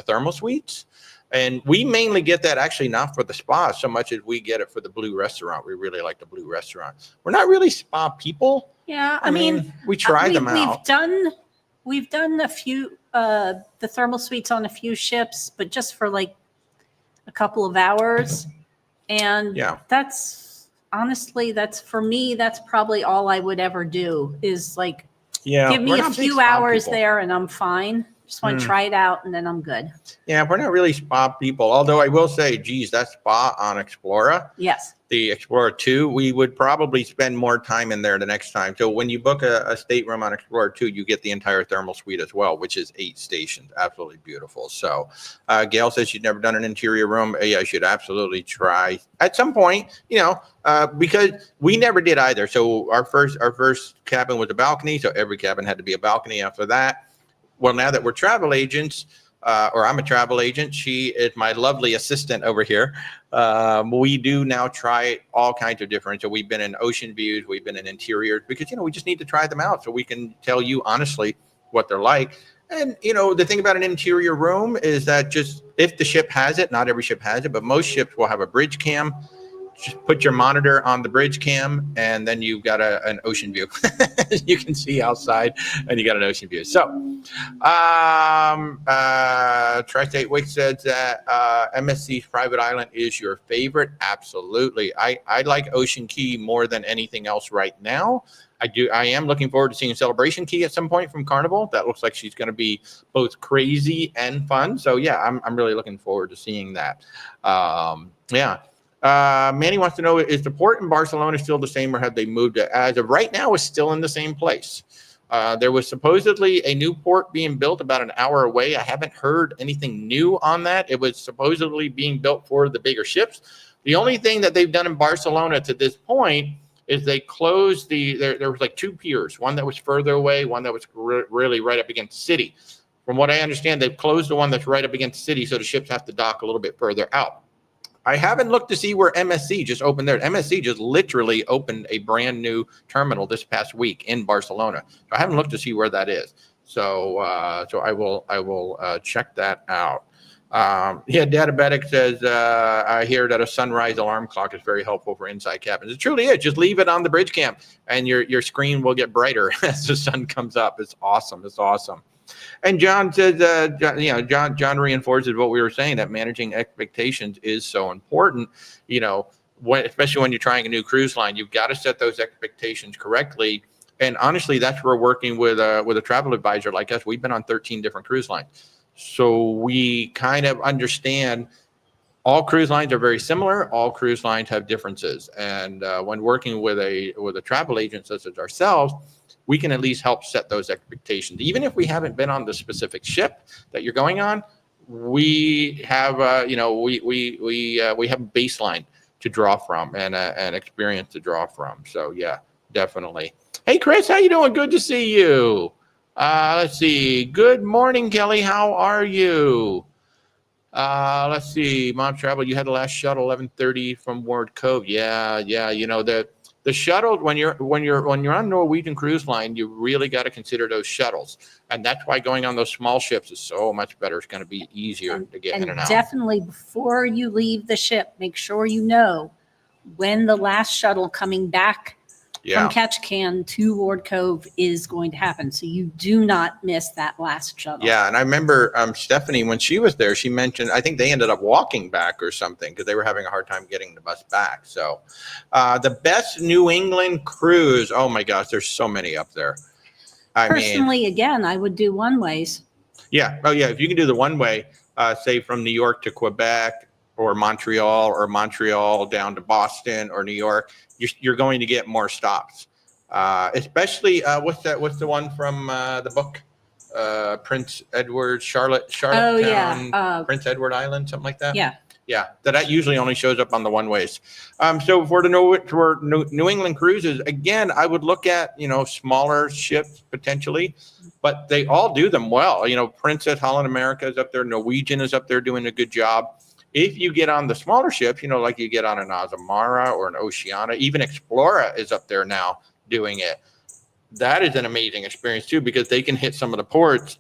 thermal suites. And we mainly get that actually not for the spa so much as we get it for the Blue Restaurant. We really like the Blue Restaurant. We're not really spa people. Yeah, I mean, we try them out. We've done a few the thermal suites on a few ships, but just for like a couple of hours. And that's honestly, for me, that's probably all I would ever do is like give me a few hours there and I'm fine. Just want to try it out and then I'm good. Yeah, we're not really spa people. Although I will say, geez, that spa on Explorer. Yes. The Explorer 2, we would probably spend more time in there the next time. So when you book a stateroom on Explorer 2, you get the entire thermal suite as well, which is 8 stations. Absolutely beautiful. So Gail says she's never done an interior room. Yeah, I should absolutely try at some point, because we never did either. So our first cabin was a balcony. So every cabin had to be a balcony after that. Well, now that we're travel agents, or I'm a travel agent, she is my lovely assistant over here. We do now try all kinds of different. So we've been in ocean views, we've been in interiors, because, we just need to try them out so we can tell you honestly what they're like. And, the thing about an interior room is that just if the ship has it, not every ship has it, but most ships will have a bridge cam. Just put your monitor on the bridge cam, and then you've got an ocean view. You can see outside, and you got an ocean view. So, Tri-State Wick says that MSC's private island is your favorite. Absolutely. I like Ocean Key more than anything else right now. I am looking forward to seeing Celebration Key at some point from Carnival. That looks like she's going to be both crazy and fun. So, yeah, I'm really looking forward to seeing that. Manny wants to know, is the port in Barcelona still the same or have they moved it? As of right now, it's still in the same place. There was supposedly a new port being built about an hour away. I haven't heard anything new on that. It was supposedly being built for the bigger ships. The only thing that they've done in Barcelona to this point is they closed there was like 2 piers, one that was further away, one that was really right up against the city. From what I understand, they've closed the one that's right up against the city, so the ships have to dock a little bit further out. I haven't looked to see where MSC just opened there. MSC just literally opened a brand new terminal this past week in Barcelona. So I haven't looked to see where that is. So I will check that out. Databetic says, I hear that a sunrise alarm clock is very helpful for inside cabins. It truly is. Just leave it on the bridge cam and your screen will get brighter as the sun comes up. It's awesome. It's awesome. And John says, John reinforces what we were saying, that managing expectations is so important. Especially when you're trying a new cruise line, you've got to set those expectations correctly. And honestly, that's where working with a travel advisor like us. We've been on 13 different cruise lines, so we kind of understand. All cruise lines are very similar. All cruise lines have differences, and when working with a travel agent such as ourselves, we can at least help set those expectations. Even if we haven't been on the specific ship that you're going on, we have we have a baseline to draw from and an experience to draw from. So yeah, definitely. Hey Chris, how you doing? Good to see you. Let's see. Good morning, Kelly. How are you? Let's see. Mom Travel, you had the last shuttle 11:30 from Ward Cove. Yeah. The shuttle, when you're on Norwegian Cruise Line, you really got to consider those shuttles, and that's why going on those small ships is so much better. It's going to be easier to get in and out. Definitely, before you leave the ship, make sure you know when the last shuttle coming back from Ketchikan to Ward Cove is going to happen, so you do not miss that last shuttle. Yeah, and I remember Stephanie, when she was there, she mentioned, I think they ended up walking back or something because they were having a hard time getting the bus back. So the best New England cruise, oh my gosh, there's so many up there. Personally, again, I would do one-ways. Yeah, if you can do the one-way, say from New York to Quebec or Montreal down to Boston or New York, you're going to get more stops. Especially what's the one from the book? Prince Edward, Charlottetown, Oh, yeah. Prince Edward Island, something like that. Yeah. Yeah, that usually only shows up on the one ways. So for New England cruises, again, I would look at, smaller ships potentially, but they all do them well. Princess Holland America is up there. Norwegian is up there doing a good job. If you get on the smaller ships, like you get on an Azamara or an Oceana, even Explora is up there now doing it. That is an amazing experience too, because they can hit some of the ports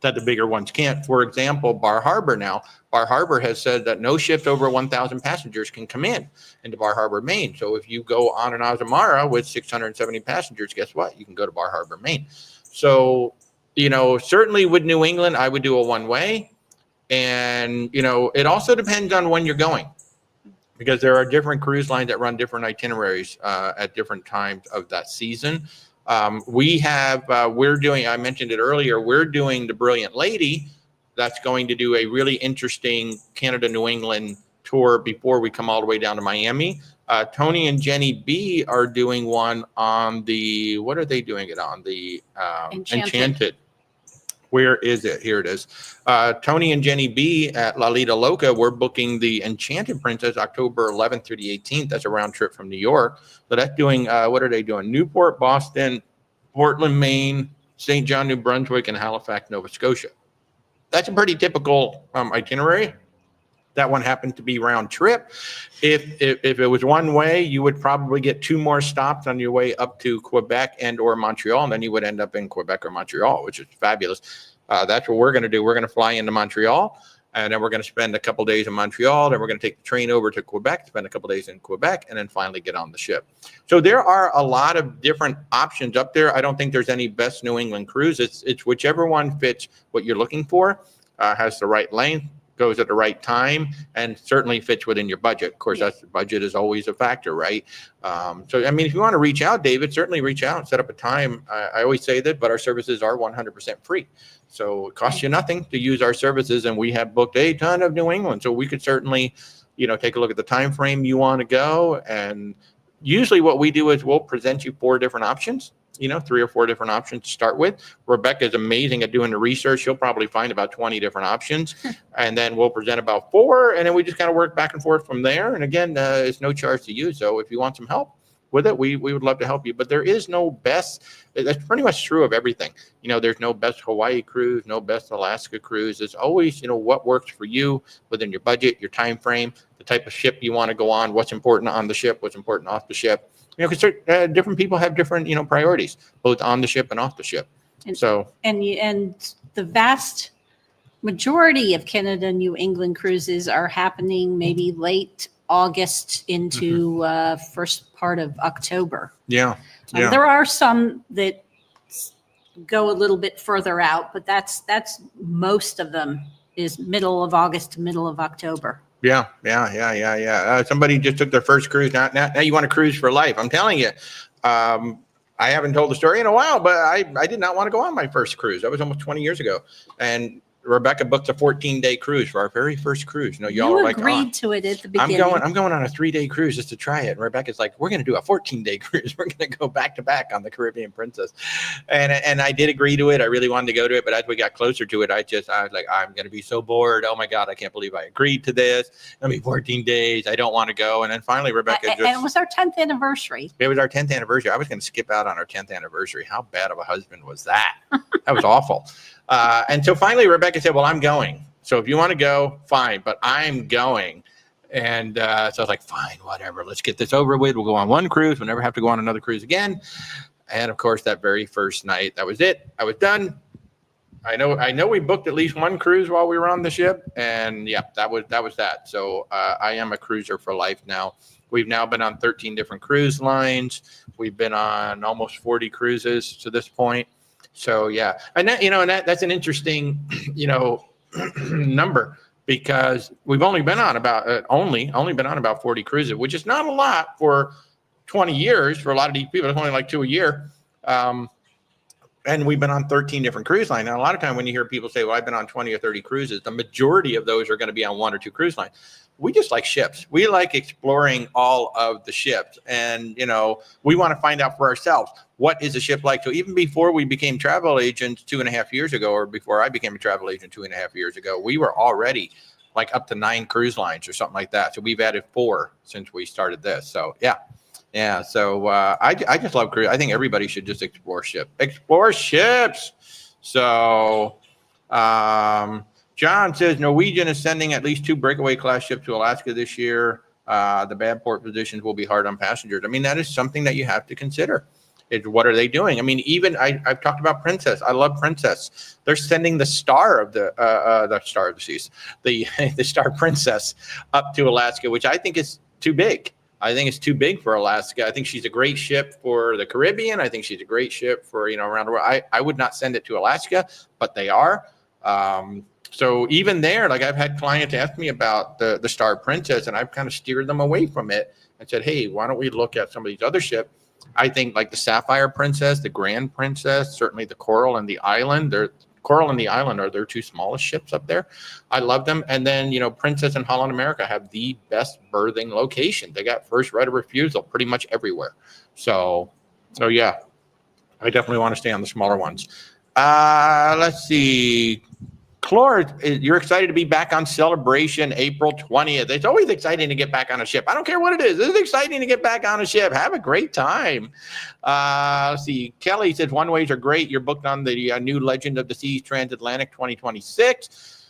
that the bigger ones can't. For example, Bar Harbor has said that no ships over 1,000 passengers can come into Bar Harbor, Maine. So if you go on an Azamara with 670 passengers, guess what? You can go to Bar Harbor, Maine. So, certainly with New England, I would do a one-way. And, it also depends on when you're going, because there are different cruise lines that run different itineraries at different times of that season. I mentioned it earlier, we're doing the Brilliant Lady. That's going to do a really interesting Canada, New England tour before we come all the way down to Miami. Tony and Jenny B are doing one on what are they doing it on? The Enchanted. Where is it? Here it is. Tony and Jenny B at Lido Loca, we're booking the Enchanted Princess October 11th through the 18th. That's a round trip from New York. So that's doing, what are they doing? Newport, Boston, Portland, Maine, St. John, New Brunswick, and Halifax, Nova Scotia. That's a pretty typical itinerary. That one happened to be round trip. If it was one way, you would probably get 2 more stops on your way up to Quebec and or Montreal, and then you would end up in Quebec or Montreal, which is fabulous. That's what we're going to do. We're going to fly into Montreal, and then we're going to spend a couple days in Montreal. Then we're going to take the train over to Quebec, spend a couple days in Quebec, and then finally get on the ship. So there are a lot of different options up there. I don't think there's any best New England cruise. It's whichever one fits what you're looking for, has the right length, goes at the right time, and certainly fits within your budget. Of course, that's the budget is always a factor, right? If you want to reach out, David, certainly reach out and set up a time. I always say that, but our services are 100% free. So it costs you nothing to use our services, and we have booked a ton of New England. So we could certainly, take a look at the time frame you want to go. And usually what we do is we'll present you 4 different options. 3 or 4 different options to start with. Rebecca is amazing at doing the research. She'll probably find about 20 different options, and then we'll present about 4, and then we just kind of work back and forth from there. And again, it's no charge to you. So if you want some help with it, we would love to help you. But there is no best. That's pretty much true of everything. There's no best Hawaii cruise, no best Alaska cruise. It's always, what works for you within your budget, your time frame, the type of ship you want to go on, what's important on the ship, what's important off the ship. Because different people have different, priorities, both on the ship and off the ship. And the vast majority of Canada, New England cruises are happening maybe late August into first part of October. Yeah. There are some that go a little bit further out, but that's most of them is middle of August to middle of October. Yeah. Somebody just took their first cruise. Now you want to cruise for life. I'm telling you. I haven't told the story in a while, but I did not want to go on my first cruise. That was almost 20 years ago. And Rebecca booked a 14-day cruise for our very first cruise. Y'all are like, agreed to it at the beginning. I'm going on a 3-day cruise just to try it. And Rebecca's like, we're going to do a 14-day cruise. We're going to go back to back on the Caribbean Princess. And I did agree to it. I really wanted to go to it. But as we got closer to it, I was like, I'm going to be so bored. Oh my God, I can't believe I agreed to this. It'll be 14 days. I don't want to go. And then finally, Rebecca and it was our 10th anniversary. It was our 10th anniversary. I was going to skip out on our 10th anniversary. How bad of a husband was that? That was awful. And so finally, Rebecca said, well, I'm going. So if you want to go, fine, but I'm going. And so I was like, fine, whatever. Let's get this over with. We'll go on one cruise. We'll never have to go on another cruise again. And of course, that very first night, that was it. I was done. I know we booked at least one cruise while we were on the ship. And yeah, that was that. So I am a cruiser for life now. We've now been on 13 different cruise lines. We've been on almost 40 cruises to this point. So yeah, and that's an interesting, number, because we've only been on about only been on about 40 cruises, which is not a lot for 20 years for a lot of these people. It's only like 2 a year. And we've been on 13 different cruise lines. Now, a lot of time when you hear people say, well, I've been on 20 or 30 cruises, the majority of those are going to be on 1 or 2 cruise lines. We just like ships. We like exploring all of the ships. And, we want to find out for ourselves, what is a ship like? So even before we became travel agents 2.5 years ago, or before I became a travel agent 2.5 years ago, we were already like up to 9 cruise lines or something like that. So we've added 4 since we started this. So, yeah. Yeah, so I just love cruise. I think everybody should just explore ships. Explore ships. So John says Norwegian is sending at least 2 breakaway class ships to Alaska this year. The bad port positions will be hard on passengers. I mean, that is something that you have to consider. What are they doing? I mean, even I've talked about Princess. I love Princess. They're sending the Star of the Star of the Seas, the Star Princess up to Alaska, which I think is too big. I think it's too big for Alaska. I think she's a great ship for the Caribbean. I think she's a great ship for, around the world. I would not send it to Alaska, but they are. So even there, like I've had clients ask me about the Star Princess, and I've kind of steered them away from it and said, hey, why don't we look at some of these other ships? I think like the Sapphire Princess, the Grand Princess, certainly the Coral and the Island. Coral and the Island are their 2 smallest ships up there. I love them. And then, Princess and Holland America have the best berthing location. They got first right of refusal pretty much everywhere. So yeah, I definitely want to stay on the smaller ones. Let's see. Clore, you're excited to be back on Celebration April 20th. It's always exciting to get back on a ship. I don't care what it is. It's exciting to get back on a ship. Have a great time. Let's see. Kelly says one-ways are great. You're booked on the new Legend of the Seas Transatlantic 2026.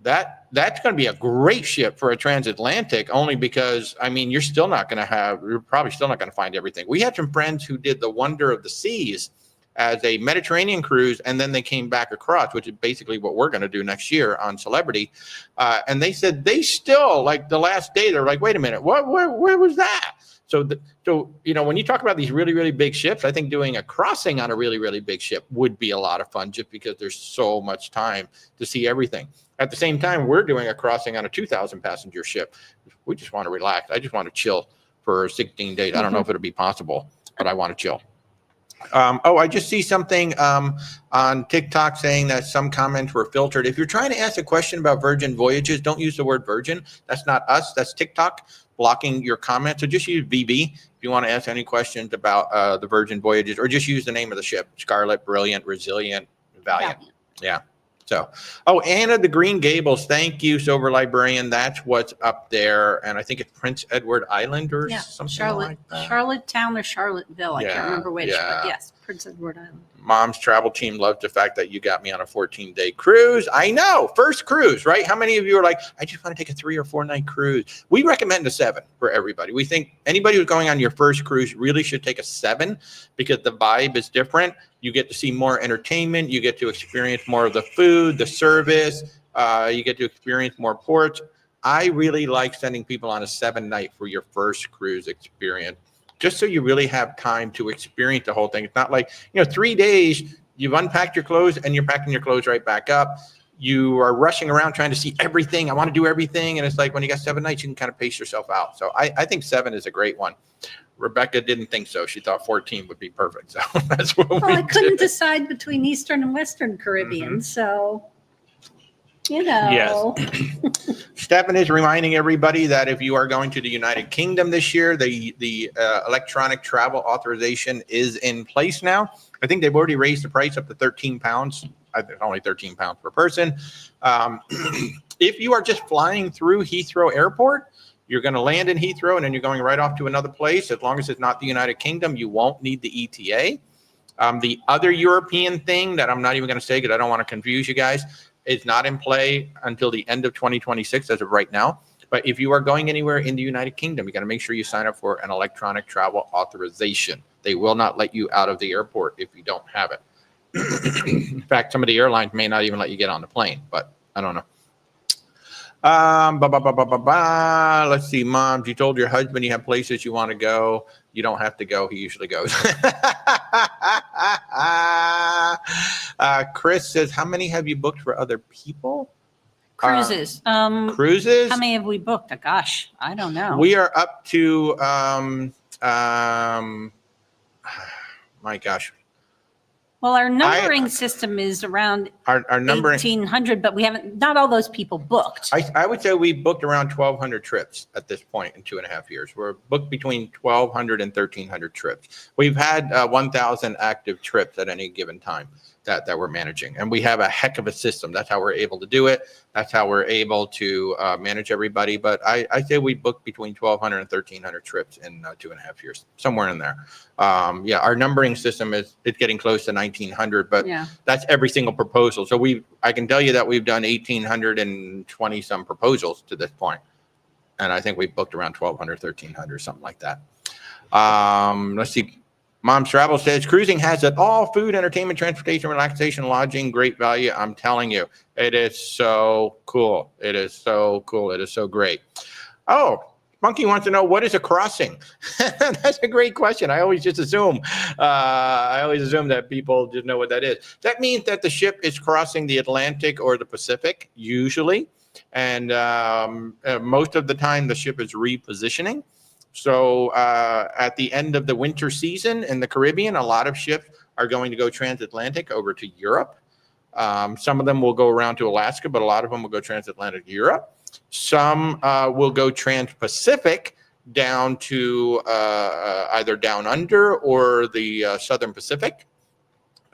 That's going to be a great ship for a transatlantic, only because, I mean, you're probably still not going to find everything. We had some friends who did the Wonder of the Seas as a Mediterranean cruise, and then they came back across, which is basically what we're going to do next year on Celebrity. And they said they still, like the last day, they're like, wait a minute, where was that? So when you talk about these really, really big ships, I think doing a crossing on a really, really big ship would be a lot of fun, just because there's so much time to see everything. At the same time, we're doing a crossing on a 2,000 passenger ship. We just want to relax. I just want to chill for 16 days. I don't know if it'll be possible, but I want to chill. I just see something on TikTok saying that some comments were filtered. If you're trying to ask a question about Virgin Voyages, don't use the word Virgin. That's not us. That's TikTok blocking your comment. So just use VB if you want to ask any questions about the Virgin Voyages, or just use the name of the ship: Scarlet, Brilliant, Resilient, Valiant. Yeah. So, Anna the Green Gables, thank you, Silver Librarian. That's what's up there, and I think it's Prince Edward Island or something like that. Charlottetown or Charlottesville, I can't remember which, but yes, Prince Edward Island. Mom's travel team loves the fact that you got me on a 14-day cruise. I know, first cruise, right? How many of you are like, I just want to take a 3 or 4 night cruise? We recommend a 7 for everybody. We think anybody who's going on your first cruise really should take a 7, because the vibe is different. You get to see more entertainment. You get to experience more of the food, the service. You get to experience more ports. I really like sending people on a 7-night for your first cruise experience, just so you really have time to experience the whole thing. It's not like, 3 days, you've unpacked your clothes and you're packing your clothes right back up. You are rushing around trying to see everything. I want to do everything. And it's like, when you got 7 nights, you can kind of pace yourself out. So I think 7 is a great one. Rebecca didn't think so. She thought 14 would be perfect. So that's what I couldn't decide between Eastern and Western Caribbean. So, Yes. Stefan is reminding everybody that if you are going to the United Kingdom this year, the electronic travel authorization is in place now. I think they've already raised the price up to £13. I think only £13 per person. If you are just flying through Heathrow Airport, you're going to land in Heathrow and then you're going right off to another place. As long as it's not the United Kingdom, you won't need the ETA. The other European thing that I'm not even going to say, because I don't want to confuse you guys, is not in play until the end of 2026 as of right now. But if you are going anywhere in the United Kingdom, you got to make sure you sign up for an electronic travel authorization. They will not let you out of the airport if you don't have it. In fact, some of the airlines may not even let you get on the plane, but I don't know. Let's see, Moms, you told your husband you have places you want to go. You don't have to go. He usually goes. Chris says, how many have you booked for other people? Cruises. Cruises? How many have we booked? Gosh, I don't know. We are up to, my gosh. Well, our numbering system is around our numbering 1,800, but we haven't, not all those people booked. I would say we booked around 1,200 trips at this point in 2.5 years. We're booked between 1,200 and 1,300 trips. We've had 1,000 active trips at any given time that we're managing. And we have a heck of a system. That's how we're able to do it. That's how we're able to manage everybody. But I say we booked between 1,200 and 1,300 trips in 2.5 years, somewhere in there. Yeah, our numbering system it's getting close to 1,900, but that's every single proposal. So I can tell you that we've done 1,820 some proposals to this point. And I think we booked around 1,200, 1,300, something like that. Let's see. Mom's Travel says, cruising has it all: food, entertainment, transportation, relaxation, lodging, great value. I'm telling you, it is so cool. It is so cool. It is so great. Oh, Monkey wants to know, what is a crossing? That's a great question. I always just assume. That people just know what that is. That means that the ship is crossing the Atlantic or the Pacific, usually. And most of the time, the ship is repositioning. So at the end of the winter season in the Caribbean, a lot of ships are going to go transatlantic over to Europe. Some of them will go around to Alaska, but a lot of them will go transatlantic to Europe. Some will go trans-Pacific down to either down under or the Southern Pacific,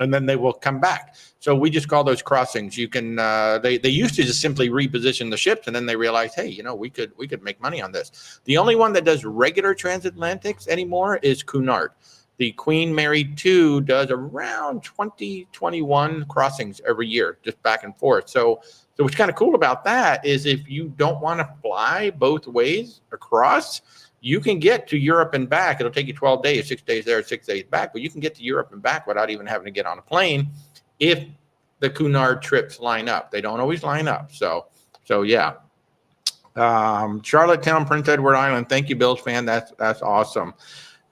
and then they will come back. So we just call those crossings. You can they used to just simply reposition the ships, and then they realized, hey, we could make money on this. The only one that does regular transatlantics anymore is Cunard. The Queen Mary II does around 21 crossings every year, just back and forth. So what's kind of cool about that is if you don't want to fly both ways across, you can get to Europe and back. It'll take you 12 days, 6 days there, 6 days back, but you can get to Europe and back without even having to get on a plane if the Cunard trips line up. They don't always line up. So yeah. Charlottetown, Prince Edward Island. Thank you, Bills fan. That's awesome.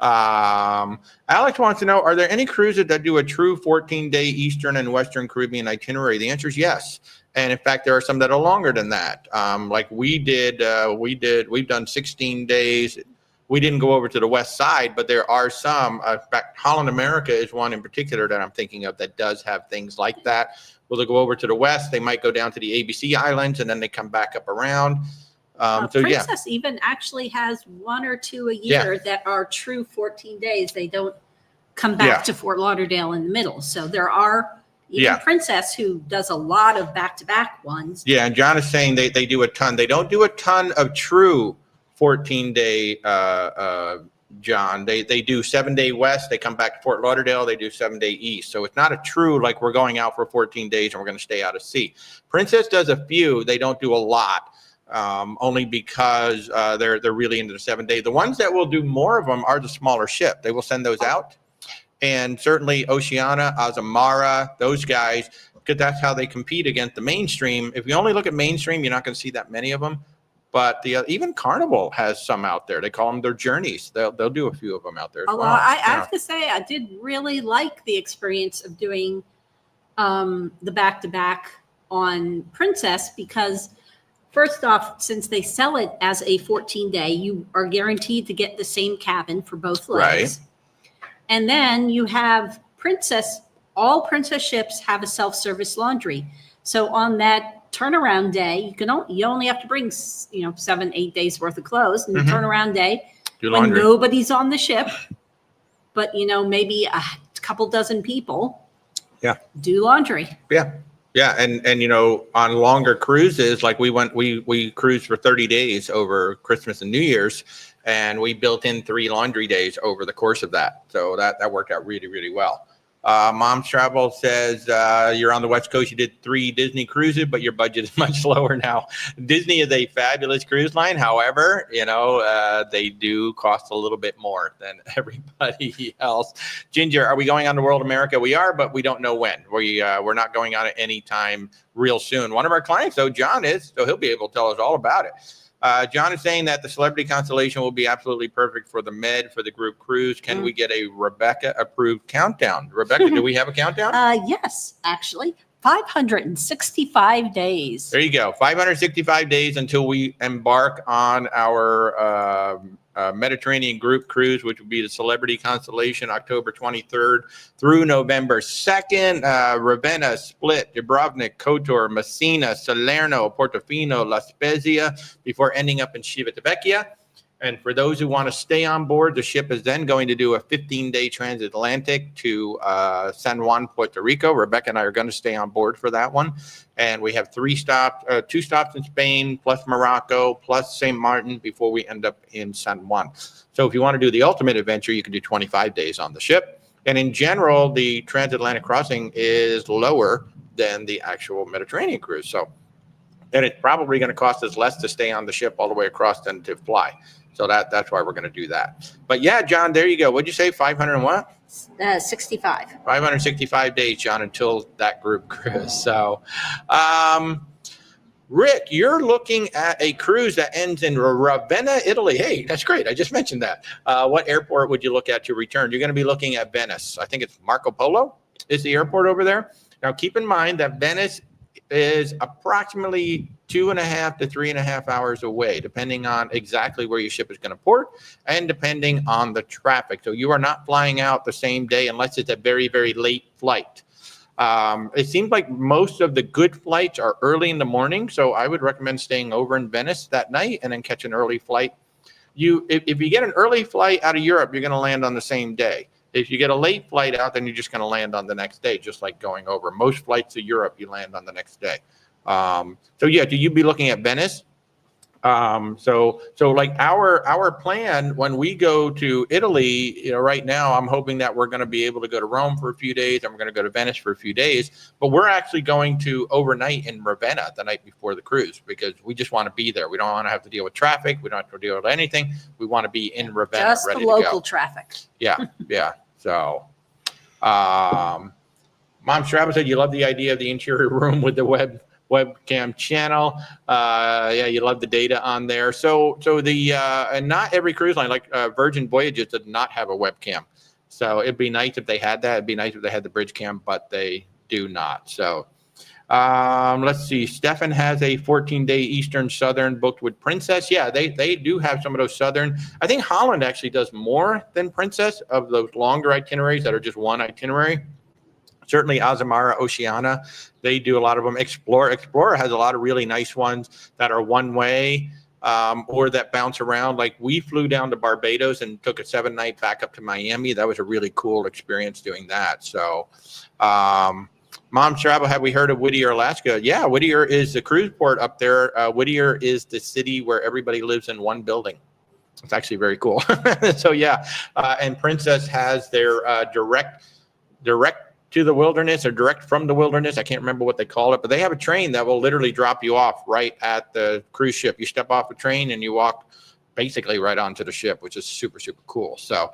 Alex wants to know, are there any cruises that do a true 14-day Eastern and Western Caribbean itinerary? The answer is yes. And in fact, there are some that are longer than that. Like we've done 16 days. We didn't go over to the west side, but there are some. In fact, Holland America is one in particular that I'm thinking of that does have things like that. Will they go over to the west? They might go down to the ABC Islands and then they come back up around. Princess even actually has 1 or 2 a year that are true 14 days. They don't come back to Fort Lauderdale in the middle. So there are even Princess who does a lot of back-to-back ones. Yeah, and John is saying they do a ton. They don't do a ton of true 14-day, John. They do 7-day west. They come back to Fort Lauderdale. They do 7-day east. So it's not a true, like we're going out for 14 days and we're going to stay out of sea. Princess does a few. They don't do a lot. Only because they're really into the 7-day. The ones that will do more of them are the smaller ship. They will send those out. And certainly Oceana, Azamara, those guys, because that's how they compete against the mainstream. If you only look at mainstream, you're not going to see that many of them. But even Carnival has some out there. They call them their journeys. They'll do a few of them out there. Although I have to say, I did really like the experience of doing the back-to-back on Princess because first off, since they sell it as a 14-day, you are guaranteed to get the same cabin for both legs. Right. And then you have Princess, all Princess ships have a self-service laundry. So on that turnaround day, you only have to bring 7-8 days worth of clothes. And the turnaround day, when nobody's on the ship, but maybe a couple dozen people, do laundry. Yeah, and on longer cruises, like we cruised for 30 days over Christmas and New Year's, and we built in 3 laundry days over the course of that. So that worked out really, really well. Mom's Travel says you're on the West Coast. You did 3 Disney cruises, but your budget is much lower now. Disney is a fabulous cruise line. However, they do cost a little bit more than everybody else. Ginger, are we going on to World America? We are, but we don't know when. We're not going on it anytime real soon. One of our clients, though, John is, so he'll be able to tell us all about it. John is saying that the Celebrity Constellation will be absolutely perfect for the Med, for the group cruise. Can we get a Rebecca-approved countdown? Rebecca, do we have a countdown? Yes, actually. 565 days. There you go. 565 days until we embark on our Mediterranean group cruise, which would be the Celebrity Constellation, October 23rd through November 2nd. Ravenna, Split, Dubrovnik, Kotor, Messina, Salerno, Portofino, La Spezia, before ending up in Civitavecchia. And for those who want to stay on board, the ship is then going to do a 15-day transatlantic to San Juan, Puerto Rico. Rebecca and I are going to stay on board for that one. And we have 2 stops in Spain, plus Morocco, plus St. Martin before we end up in San Juan. So if you want to do the ultimate adventure, you can do 25 days on the ship. And in general, the transatlantic crossing is lower than the actual Mediterranean cruise. So then it's probably going to cost us less to stay on the ship all the way across than to fly. So that's why we're going to do that. But yeah, John, there you go. What'd you say? 500 and what? 65. 565 days, John, until that group cruise. So, Rick, you're looking at a cruise that ends in Ravenna, Italy. Hey, that's great. I just mentioned that. What airport would you look at to return? You're going to be looking at Venice. I think it's Marco Polo is the airport over there. Now, keep in mind that Venice is approximately 2.5 to 3.5 hours away, depending on exactly where your ship is going to port and depending on the traffic. So you are not flying out the same day unless it's a very, very late flight. It seems like most of the good flights are early in the morning, so I would recommend staying over in Venice that night and then catch an early flight. If you get an early flight out of Europe, you're going to land on the same day. If you get a late flight out, then you're just going to land on the next day, just like going over. Most flights to Europe, you land on the next day. So yeah, do you be looking at Venice? So like our plan when we go to Italy, right now I'm hoping that we're going to be able to go to Rome for a few days and we're going to go to Venice for a few days, but we're actually going to overnight in Ravenna the night before the cruise because we just want to be there. We don't want to have to deal with traffic. We don't have to deal with anything. We want to be in Ravenna, just ready the local to go. Traffic. Yeah. So, Mom Strabo said you love the idea of the interior room with the webcam channel. Yeah, you love the data on there. So the and not every cruise line like Virgin Voyages did not have a webcam. So it'd be nice if they had that. It'd be nice if they had the bridge cam, but they do not. So let's see. Stefan has a 14-day Eastern Southern booked with Princess. Yeah, they do have some of those Southern. I think Holland actually does more than Princess of those longer itineraries that are just one itinerary. Certainly Azamara, Oceania, they do a lot of them. Explorer has a lot of really nice ones that are one way or that bounce around. Like we flew down to Barbados and took a 7-night back up to Miami. That was a really cool experience doing that. So, Mom Travel, have we heard of Whittier, Alaska? Yeah, Whittier is the cruise port up there. Whittier is the city where everybody lives in one building. It's actually very cool. So yeah, and Princess has their direct to the wilderness or direct from the wilderness. I can't remember what they call it, but they have a train that will literally drop you off right at the cruise ship. You step off a train and you walk basically right onto the ship, which is super, super cool. So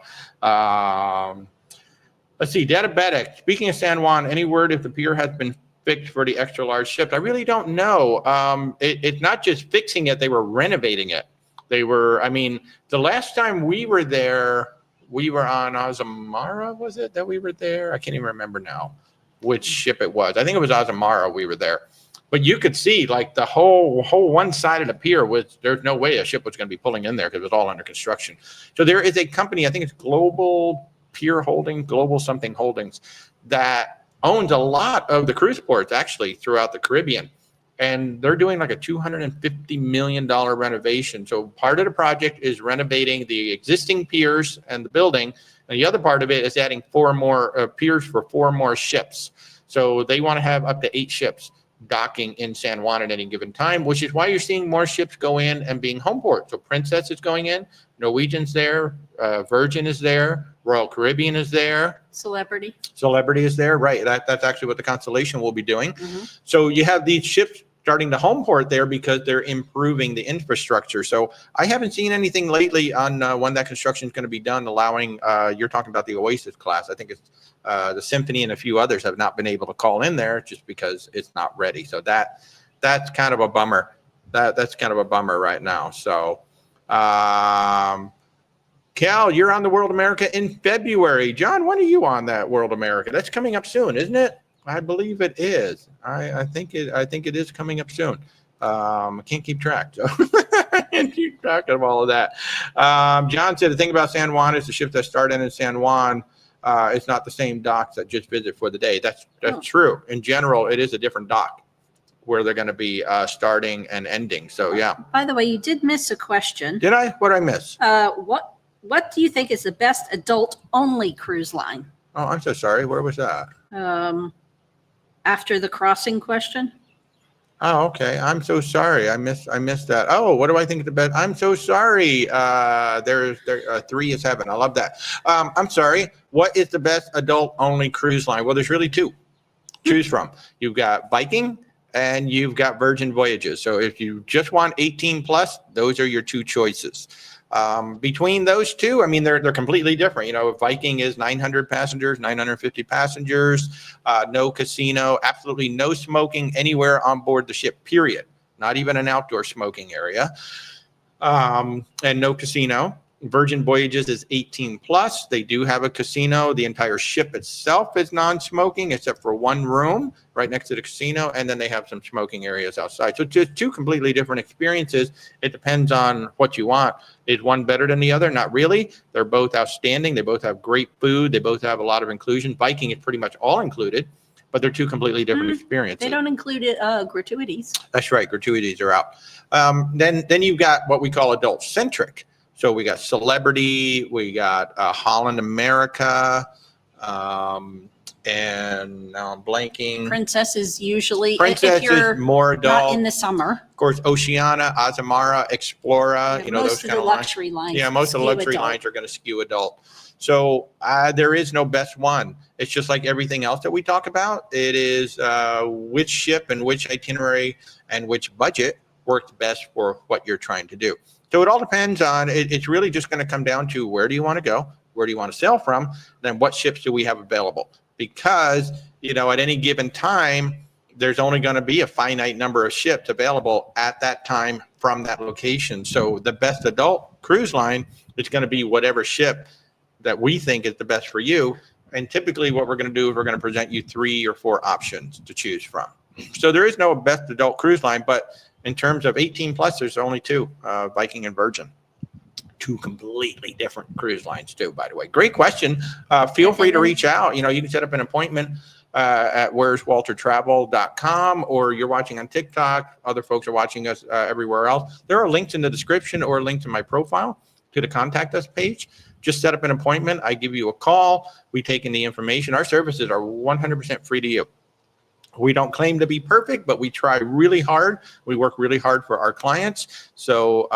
let's see, Diabetic. Speaking of San Juan, any word if the pier has been fixed for the extra large ships? I really don't know. It's not just fixing it, they were renovating it. The last time we were there, we were on Azamara, was it that we were there? I can't even remember now which ship it was. I think it was Azamara we were there. But you could see like the whole one side of the pier there's no way a ship was going to be pulling in there because it was all under construction. So there is a company, I think it's Global Pier Holding, Global something Holdings, that owns a lot of the cruise ports actually throughout the Caribbean. And they're doing like a $250 million renovation. So part of the project is renovating the existing piers and the building. And the other part of it is adding 4 more piers for 4 more ships. So they want to have up to 8 ships docking in San Juan at any given time, which is why you're seeing more ships go in and being home port. So Princess is going in, Norwegian's there, Virgin is there, Royal Caribbean is there. Celebrity is there, right. That's actually what the Constellation will be doing. Mm-hmm. So you have these ships starting to home port there because they're improving the infrastructure. So I haven't seen anything lately on when that construction is going to be done, allowing, you're talking about the Oasis class. I think it's the Symphony and a few others have not been able to call in there just because it's not ready. So that's kind of a bummer. That's kind of a bummer right now. So, Cal, you're on the World America in February. John, when are you on that World America? That's coming up soon, isn't it? I believe it is. I think it is coming up soon. I can't keep track. So. and keep track of all of that. John said the thing about San Juan is the ships that start in San Juan. It's not the same docks that just visit for the day. That's true. In general, it is a different dock where they're going to be starting and ending. So yeah. By the way, you did miss a question. Did I? What did I miss? What do you think is the best adult-only cruise line? Oh, I'm so sorry. Where was that? After the crossing question. Oh, okay. I'm so sorry. I missed that. Oh, what do I think is the best? I'm so sorry. There 3 is heaven. I love that. I'm sorry. What is the best adult-only cruise line? Well, there's really 2 to choose from. You've got Viking and you've got Virgin Voyages. So if you just want 18 plus, those are your 2 choices. Between those 2, I mean, they're completely different. You know, Viking is 900 passengers, 950 passengers, no casino, absolutely no smoking anywhere on board the ship, period. Not even an outdoor smoking area, and no casino. Virgin Voyages is 18 plus. They do have a casino. The entire ship itself is non-smoking except for 1 room right next to the casino, and then they have some smoking areas outside. So just 2 completely different experiences. It depends on what you want. Is one better than the other? Not really. They're both outstanding. They both have great food. They both have a lot of inclusion. Viking is pretty much all included, but they're 2 completely different experiences. They don't include gratuities. That's right. Gratuities are out. Then you've got what we call adult-centric. So we got Celebrity, we got Holland America, and now I'm blanking. Princess is usually Princess if you're is more adult. not in the summer. Of course, Oceana, Azamara, Explora, Yeah, you know, those kind of luxury lines. Yeah, most of the luxury lines are going to skew adult. So there is no best one. It's just like everything else that we talk about. It is which ship and which itinerary and which budget works best for what you're trying to do. So it all depends on, it's really just going to come down to where do you want to go? Where do you want to sail from? Then what ships do we have available? Because, you know, at any given time, there's only going to be a finite number of ships available at that time from that location. So the best adult cruise line is going to be whatever ship that we think is the best for you. And typically what we're going to do is we're going to present you 3 or 4 options to choose from. So there is no best adult cruise line, but in terms of 18 plus, there's only 2, Viking and Virgin. 2 completely different cruise lines too, by the way. Great question. Feel free to reach out. You know, you can set up an appointment at where'swaltertravel.com, or you're watching on TikTok. Other folks are watching us everywhere else. There are links in the description or links in my profile to the contact us page. Just set up an appointment. I give you a call. We take in the information. Our services are 100% free to you. We don't claim to be perfect, but we try really hard. We work really hard for our clients. So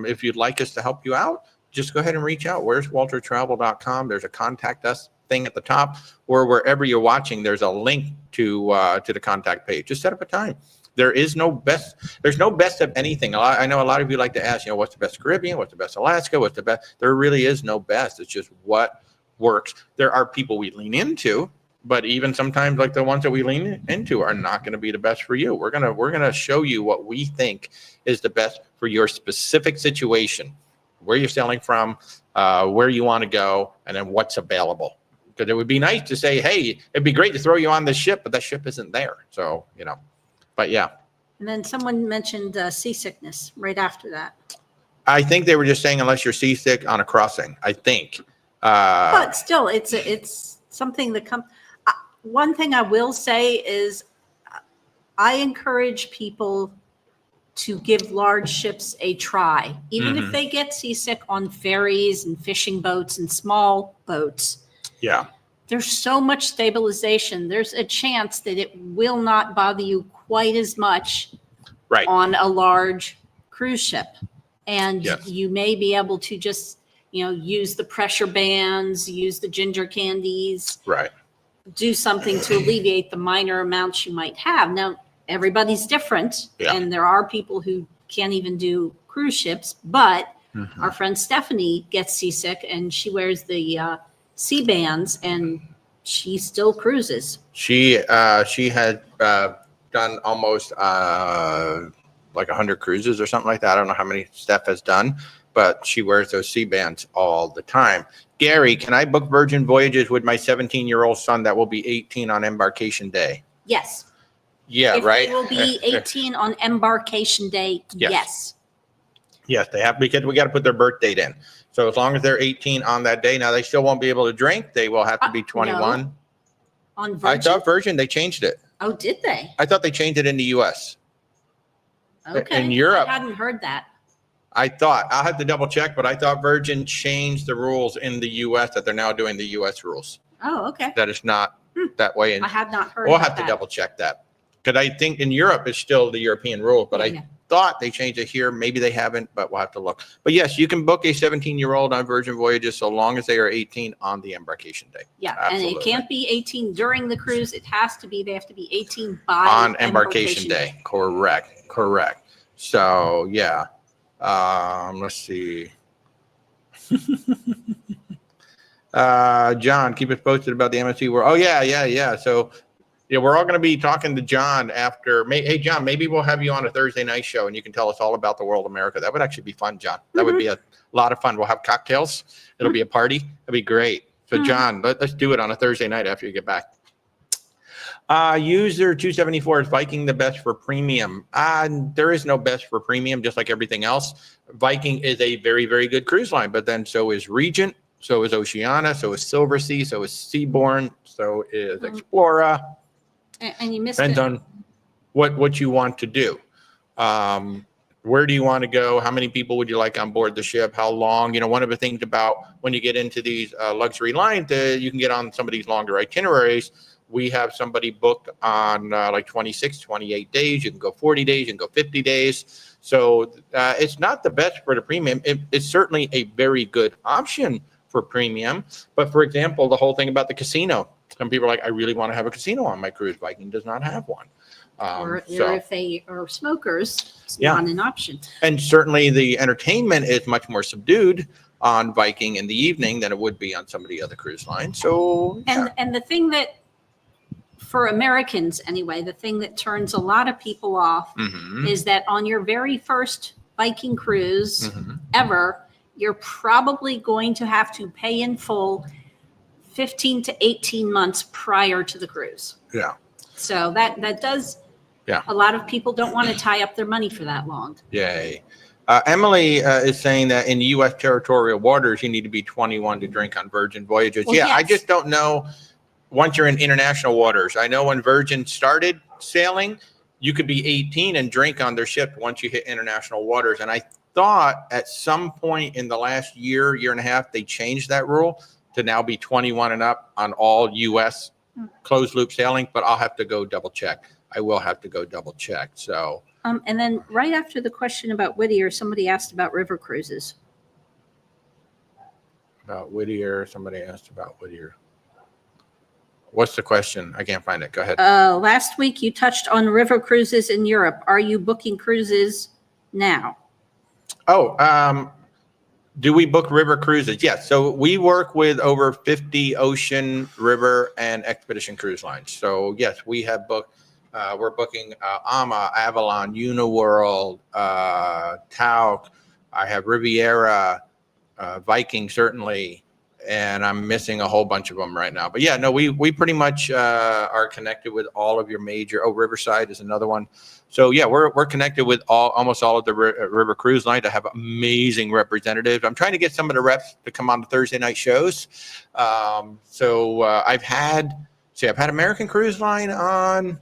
if you'd like us to help you out, just go ahead and reach out. Where's WalterTravel.com. There's a contact us thing at the top, or wherever you're watching, there's a link to the contact page. Just set up a time. There's no best of anything. I know a lot of you like to ask, you know, what's the best Caribbean? What's the best Alaska? What's the best? There really is no best. It's just what works. There are people we lean into, but even sometimes like the ones that we lean into are not going to be the best for you. We're going to show you what we think is the best for your specific situation, where you're sailing from, where you want to go, and then what's available. Because it would be nice to say, hey, it'd be great to throw you on this ship, but that ship isn't there. So, you know, but yeah. And then someone mentioned seasickness right after that. I think they were just saying unless you're seasick on a crossing, I think. But still, it's something that comes. One thing I will say is I encourage people to give large ships a try, even if they get seasick on ferries and fishing boats and small boats. Yeah. There's so much stabilization. There's a chance that it will not bother you quite as much on a large cruise ship. And you may be able to just, you know, use the pressure bands, use the ginger candies. Right. Do something to alleviate the minor amounts you might have. Now, everybody's different, and there are people who can't even do cruise ships, but our friend Stephanie gets seasick, and she wears the sea bands, and she still cruises. She had done almost like 100 cruises or something like that. I don't know how many Steph has done, but she wears those sea bands all the time. Gary, can I book Virgin Voyages with my 17-year-old son that will be 18 on embarkation day? Yes. Yeah, right? It will be 18 on embarkation day, yes. Yes, they have, because we got to put their birth date in. So as long as they're 18 on that day, now they still won't be able to drink. They will have to be 21. No. On I Virgin? thought Virgin, they changed it. Oh, did they? I thought they changed it in the U.S. Okay. In Europe. I hadn't heard that. I thought, I'll have to double check, but I thought Virgin changed the rules in the U.S. that they're now doing the U.S. rules. Oh, okay. That it's not that way. I had not heard We'll about have to that. double check that. Because I think in Europe, it's still the European rule, but I thought they changed it here. Maybe they haven't, but we'll have to look. But yes, you can book a 17-year-old on Virgin Voyages so long as they are 18 on the embarkation day. Yeah, Absolutely. and it can't be 18 during the cruise. They have to be 18 by On embarkation day. Correct. So yeah. Let's see. John, keep us posted about the MSC World. Oh yeah. So yeah, we're all going to be talking to John after. Hey, John, maybe we'll have you on a Thursday night show and you can tell us all about the world of America. That would actually be fun, John. That would be a lot of fun. We'll have cocktails. It'll be a party. It'll be great. So, John, let's do it on a Thursday night after you get back. User 274, is Viking the best for premium? There is no best for premium, just like everything else. Viking is a very, very good cruise line, but then so is Regent, so is Oceania, so is Silversea, so is Seabourn, so is Explora. And you missed Depends on what you want to do. Where do you want to go? How many people would you like on board the ship? How long? One of the things about when you get into these luxury lines, you can get on some of these longer itineraries. We have somebody booked on like 26, 28 days. You can go 40 days. You can go 50 days. So it's not the best for the premium. It's certainly a very good option for premium. But for example, the whole thing about the casino. Some people are like, I really want to have a casino on my cruise. Viking does not have one. Or if they are smokers, it's not an option. And certainly the entertainment is much more subdued on Viking in the evening than it would be on some of the other cruise lines. So, and the thing that, for Americans anyway, the thing that turns a lot of people off is that on your very first Viking cruise ever, you're probably going to have to pay in full 15 to 18 months prior to the cruise. Yeah. So that does, a lot of people don't want to tie up their money for that long. Yay. Emily is saying that in U.S. territorial waters, you need to be 21 to drink on Virgin Voyages. Well, I just don't know once you're in international waters. I know when Virgin started sailing, you could be 18 and drink on their ship once you hit international waters. And I thought at some point in the last year and a half, they changed that rule to now be 21 and up on all U.S. closed loop sailing, but I'll have to go double check. I will have to go double check. So, and then right after the question about Whittier, somebody asked about river cruises. About Whittier, somebody asked about Whittier. What's the question? I can't find it. Go ahead. Last week you touched on river cruises in Europe. Are you booking cruises now? Do we book river cruises? Yes. So we work with over 50 ocean, river, and expedition cruise lines. So yes, we have booked. We're booking Ama, Avalon, Uniworld, Tauk. I have Riviera, Viking certainly, and I'm missing a whole bunch of them right now. But yeah, no, we pretty much are connected with all of your major. Riverside is another one. So yeah, we're connected with almost all of the river cruise lines. I have amazing representatives. I'm trying to get some of the reps to come on the Thursday night shows. I've had American Cruise Line on.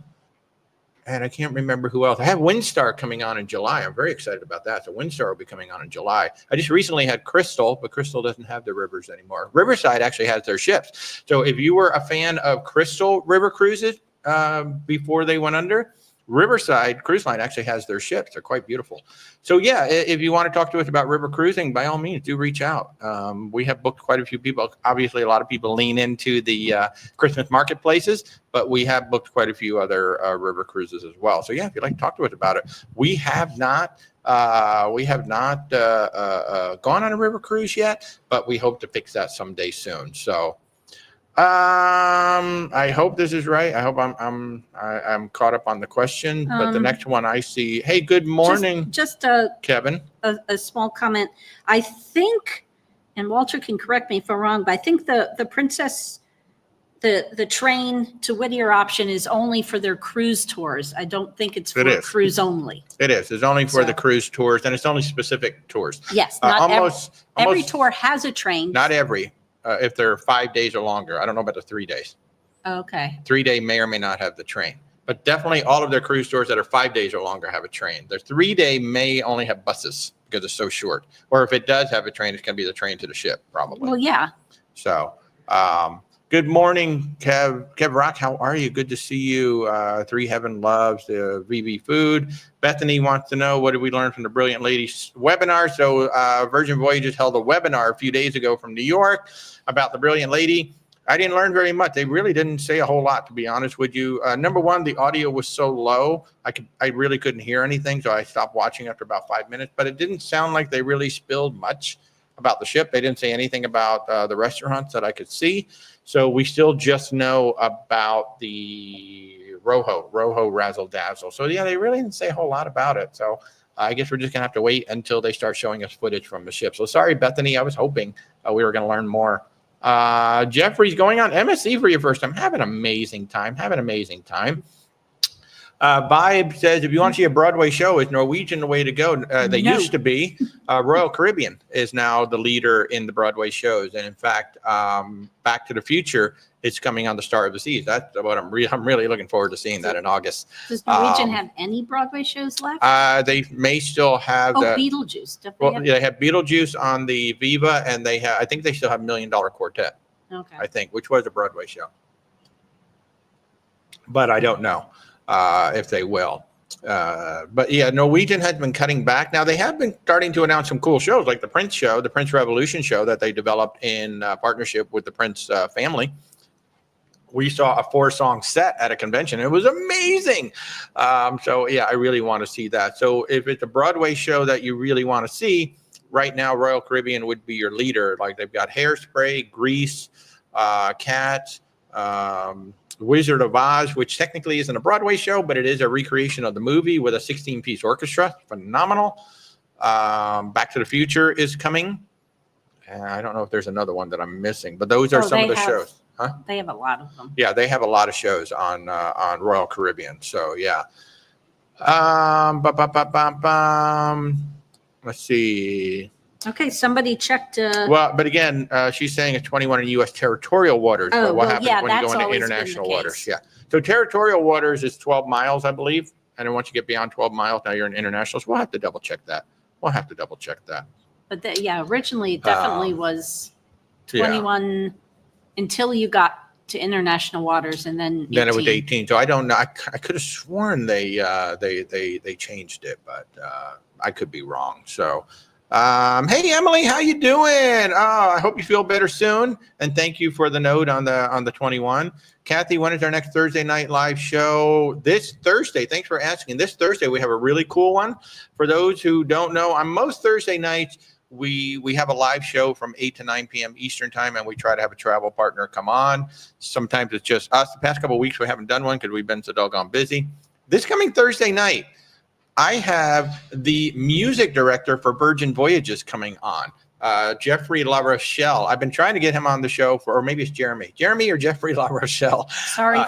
And I can't remember who else. I have Windstar coming on in July. I'm very excited about that. So Windstar will be coming on in July. I just recently had Crystal, but Crystal doesn't have the rivers anymore. Riverside actually has their ships. So if you were a fan of Crystal River Cruises before they went under, Riverside Cruise Line actually has their ships. They're quite beautiful. So yeah, if you want to talk to us about river cruising, by all means, do reach out. We have booked quite a few people. Obviously, a lot of people lean into the Christmas marketplaces, but we have booked quite a few other river cruises as well. So yeah, if you'd like to talk to us about it, we have not gone on a river cruise yet, but we hope to fix that someday soon. So. I hope this is right. I hope I'm caught up on the question, but the next one I see. Hey, good morning. Just Kevin. A small comment. I think, and Walter can correct me if I'm wrong, but I think the Princess the train to Whittier option is only for their cruise tours. I don't think it's for cruise only. It is. It's only for the cruise tours, and it's only specific tours. Yes, not every tour has a train. Not every. If they're 5 days or longer. I don't know about the 3 days. Okay. 3 day may or may not have the train. But definitely all of their cruise tours that are 5 days or longer have a train. Their 3 day may only have buses because it's so short. Or if it does have a train, it's going to be the train to the ship, probably. Well, yeah. So, good morning, Kev Rock. How are you? Good to see you. Three Heaven loves the VB food. Bethany wants to know, what did we learn from the Brilliant Ladies webinar? So Virgin Voyages held a webinar a few days ago from New York about the Brilliant Lady. I didn't learn very much. They really didn't say a whole lot, to be honest with you. Number one, the audio was so low, I really couldn't hear anything, so I stopped watching after about 5 minutes. But it didn't sound like they really spilled much about the ship. They didn't say anything about the restaurants that I could see. So we still just know about the Rojo Razzle Dazzle. So yeah, they really didn't say a whole lot about it. So I guess we're just gonna have to wait until they start showing us footage from the ship. So sorry, Bethany, I was hoping we were gonna learn more. Jeffrey's going on MSC for your first time. Have an amazing time. Vibe says, if you want to see a Broadway show, is Norwegian the way to go? They used to be. Royal Caribbean is now the leader in the Broadway shows. And in fact, Back to the Future is coming on the Star of the Seas. That's what I'm really looking forward to seeing that in August. Does Norwegian have any Broadway shows left? They may still have Beetlejuice. They have Beetlejuice on the Viva, and I think they still have $1 Million Quartet. Okay. I think, which was a Broadway show. But I don't know if they will. But yeah, Norwegian has been cutting back. Now they have been starting to announce some cool shows like the Prince show, the Prince Revolution show that they developed in partnership with the Prince family. We saw a 4-song set at a convention. It was amazing. So yeah, I really want to see that. So if it's a Broadway show that you really want to see, right now Royal Caribbean would be your leader. Like they've got Hairspray, Grease, Cats, Wizard of Oz, which technically isn't a Broadway show, but it is a recreation of the movie with a 16-piece orchestra. Phenomenal. Back to the Future is coming. I don't know if there's another one that I'm missing, but those are some of the shows. Huh? They have a lot of them. Yeah, they have a lot of shows on Royal Caribbean. So yeah. Let's see. Okay, somebody checked. Well, but again, she's saying it's 21 in U.S. territorial waters. But what happens when you go into international waters? Yeah. So territorial waters is 12 miles, I believe. And then once you get beyond 12 miles, now you're in international. So we'll have to double check that. But originally it definitely was 21 until you got to international waters, and then 18. Then it was 18. So I don't know. I could have sworn they changed it, but I could be wrong. So. Hey Emily, how you doing? I hope you feel better soon. And thank you for the note on the 21. Kathy, when is our next Thursday night live show? This Thursday. Thanks for asking. This Thursday we have a really cool one. For those who don't know, on most Thursday nights we have a live show from 8 to 9 p.m. Eastern time, and we try to have a travel partner come on. Sometimes it's just us. The past couple of weeks we haven't done one because we've been so doggone busy. This coming Thursday night, I have the music director for Virgin Voyages coming on, Jeffrey La Rochelle. I've been trying to get him on the show or maybe it's Jeremy or Jeffrey La Rochelle. Sorry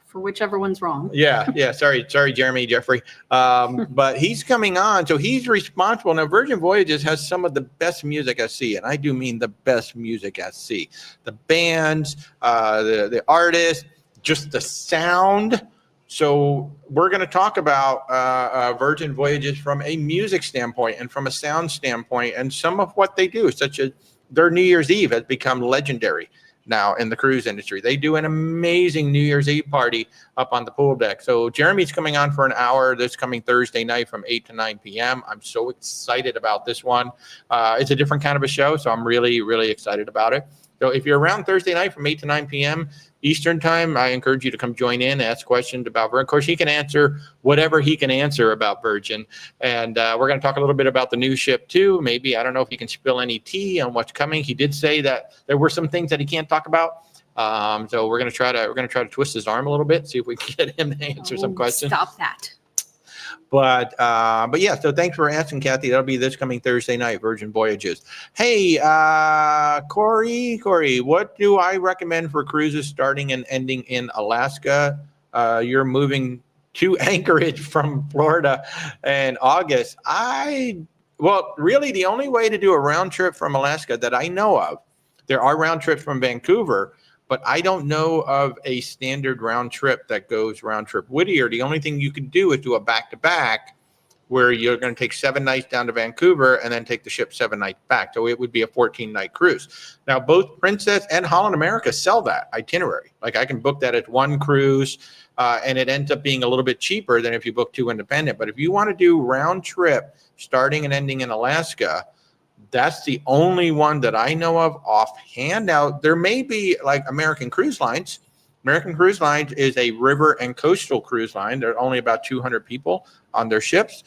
for whichever one's wrong. Yeah. Sorry, Jeffrey. But he's coming on, so he's responsible. Now, Virgin Voyages has some of the best music at sea, and I do mean the best music at sea. The bands, the artists, just the sound. So we're going to talk about Virgin Voyages from a music standpoint and from a sound standpoint, and some of what they do, such as their New Year's Eve has become legendary now in the cruise industry. They do an amazing New Year's Eve party up on the pool deck. So Jeremy's coming on for an hour this coming Thursday night from 8 to 9 p.m. I'm so excited about this one. It's a different kind of a show, so I'm really, really excited about it. So if you're around Thursday night from 8 to 9 p.m. Eastern time, I encourage you to come join in, ask questions about Virgin. Of course, he can answer whatever he can answer about Virgin. And we're going to talk a little bit about the new ship too. Maybe, I don't know if he can spill any tea on what's coming. He did say that there were some things that he can't talk about. So we're going to try to twist his arm a little bit, see if we can get him to answer some questions. Stop that. But yeah, so thanks for asking, Kathy. That'll be this coming Thursday night, Virgin Voyages. Hey, Corey, what do I recommend for cruises starting and ending in Alaska? You're moving to Anchorage from Florida in August. Well, really, the only way to do a round trip from Alaska that I know of, there are round trips from Vancouver, but I don't know of a standard round trip that goes round trip Whittier. The only thing you can do is do a back-to-back where you're going to take 7 nights down to Vancouver and then take the ship 7 nights back. So it would be a 14-night cruise. Now, both Princess and Holland America sell that itinerary. Like I can book that as one cruise, and it ends up being a little bit cheaper than if you book 2 independent. But if you want to do round trip starting and ending in Alaska, that's the only one that I know of offhand. Now, there may be like American Cruise Lines. American Cruise Lines is a river and coastal cruise line. There are only about 200 people on their ships.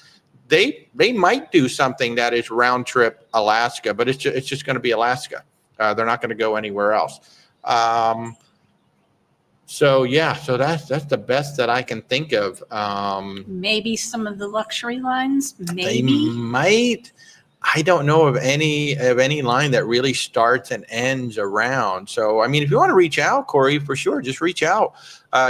They might do something that is round trip Alaska, but it's just going to be Alaska. They're not going to go anywhere else. So that's the best that I can think of. Maybe some of the luxury lines. Maybe they might. I don't know of any line that really starts and ends around. So, I mean, if you want to reach out, Corey, for sure, just reach out.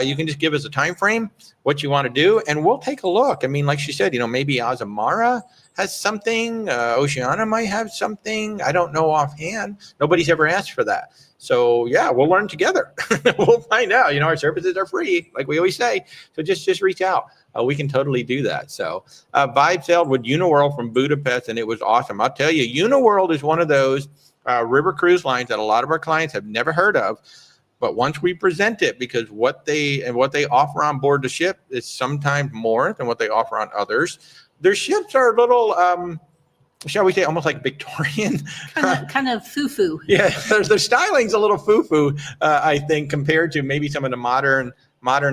You can just give us a time frame, what you want to do, and we'll take a look. I mean, like she said, maybe Azamara has something. Oceania might have something. I don't know offhand. Nobody's ever asked for that. So, yeah, we'll learn together. We'll find out. Our services are free, like we always say. So just reach out. We can totally do that. So Vibe sailed with Uniworld from Budapest, and it was awesome. I'll tell you, Uniworld is one of those river cruise lines that a lot of our clients have never heard of. But once we present it, because what they offer on board the ship is sometimes more than what they offer on others. Their ships are a little, shall we say, almost like Victorian. Kind of foo-foo. Yeah, their styling's a little foo-foo, I think, compared to maybe some of the modern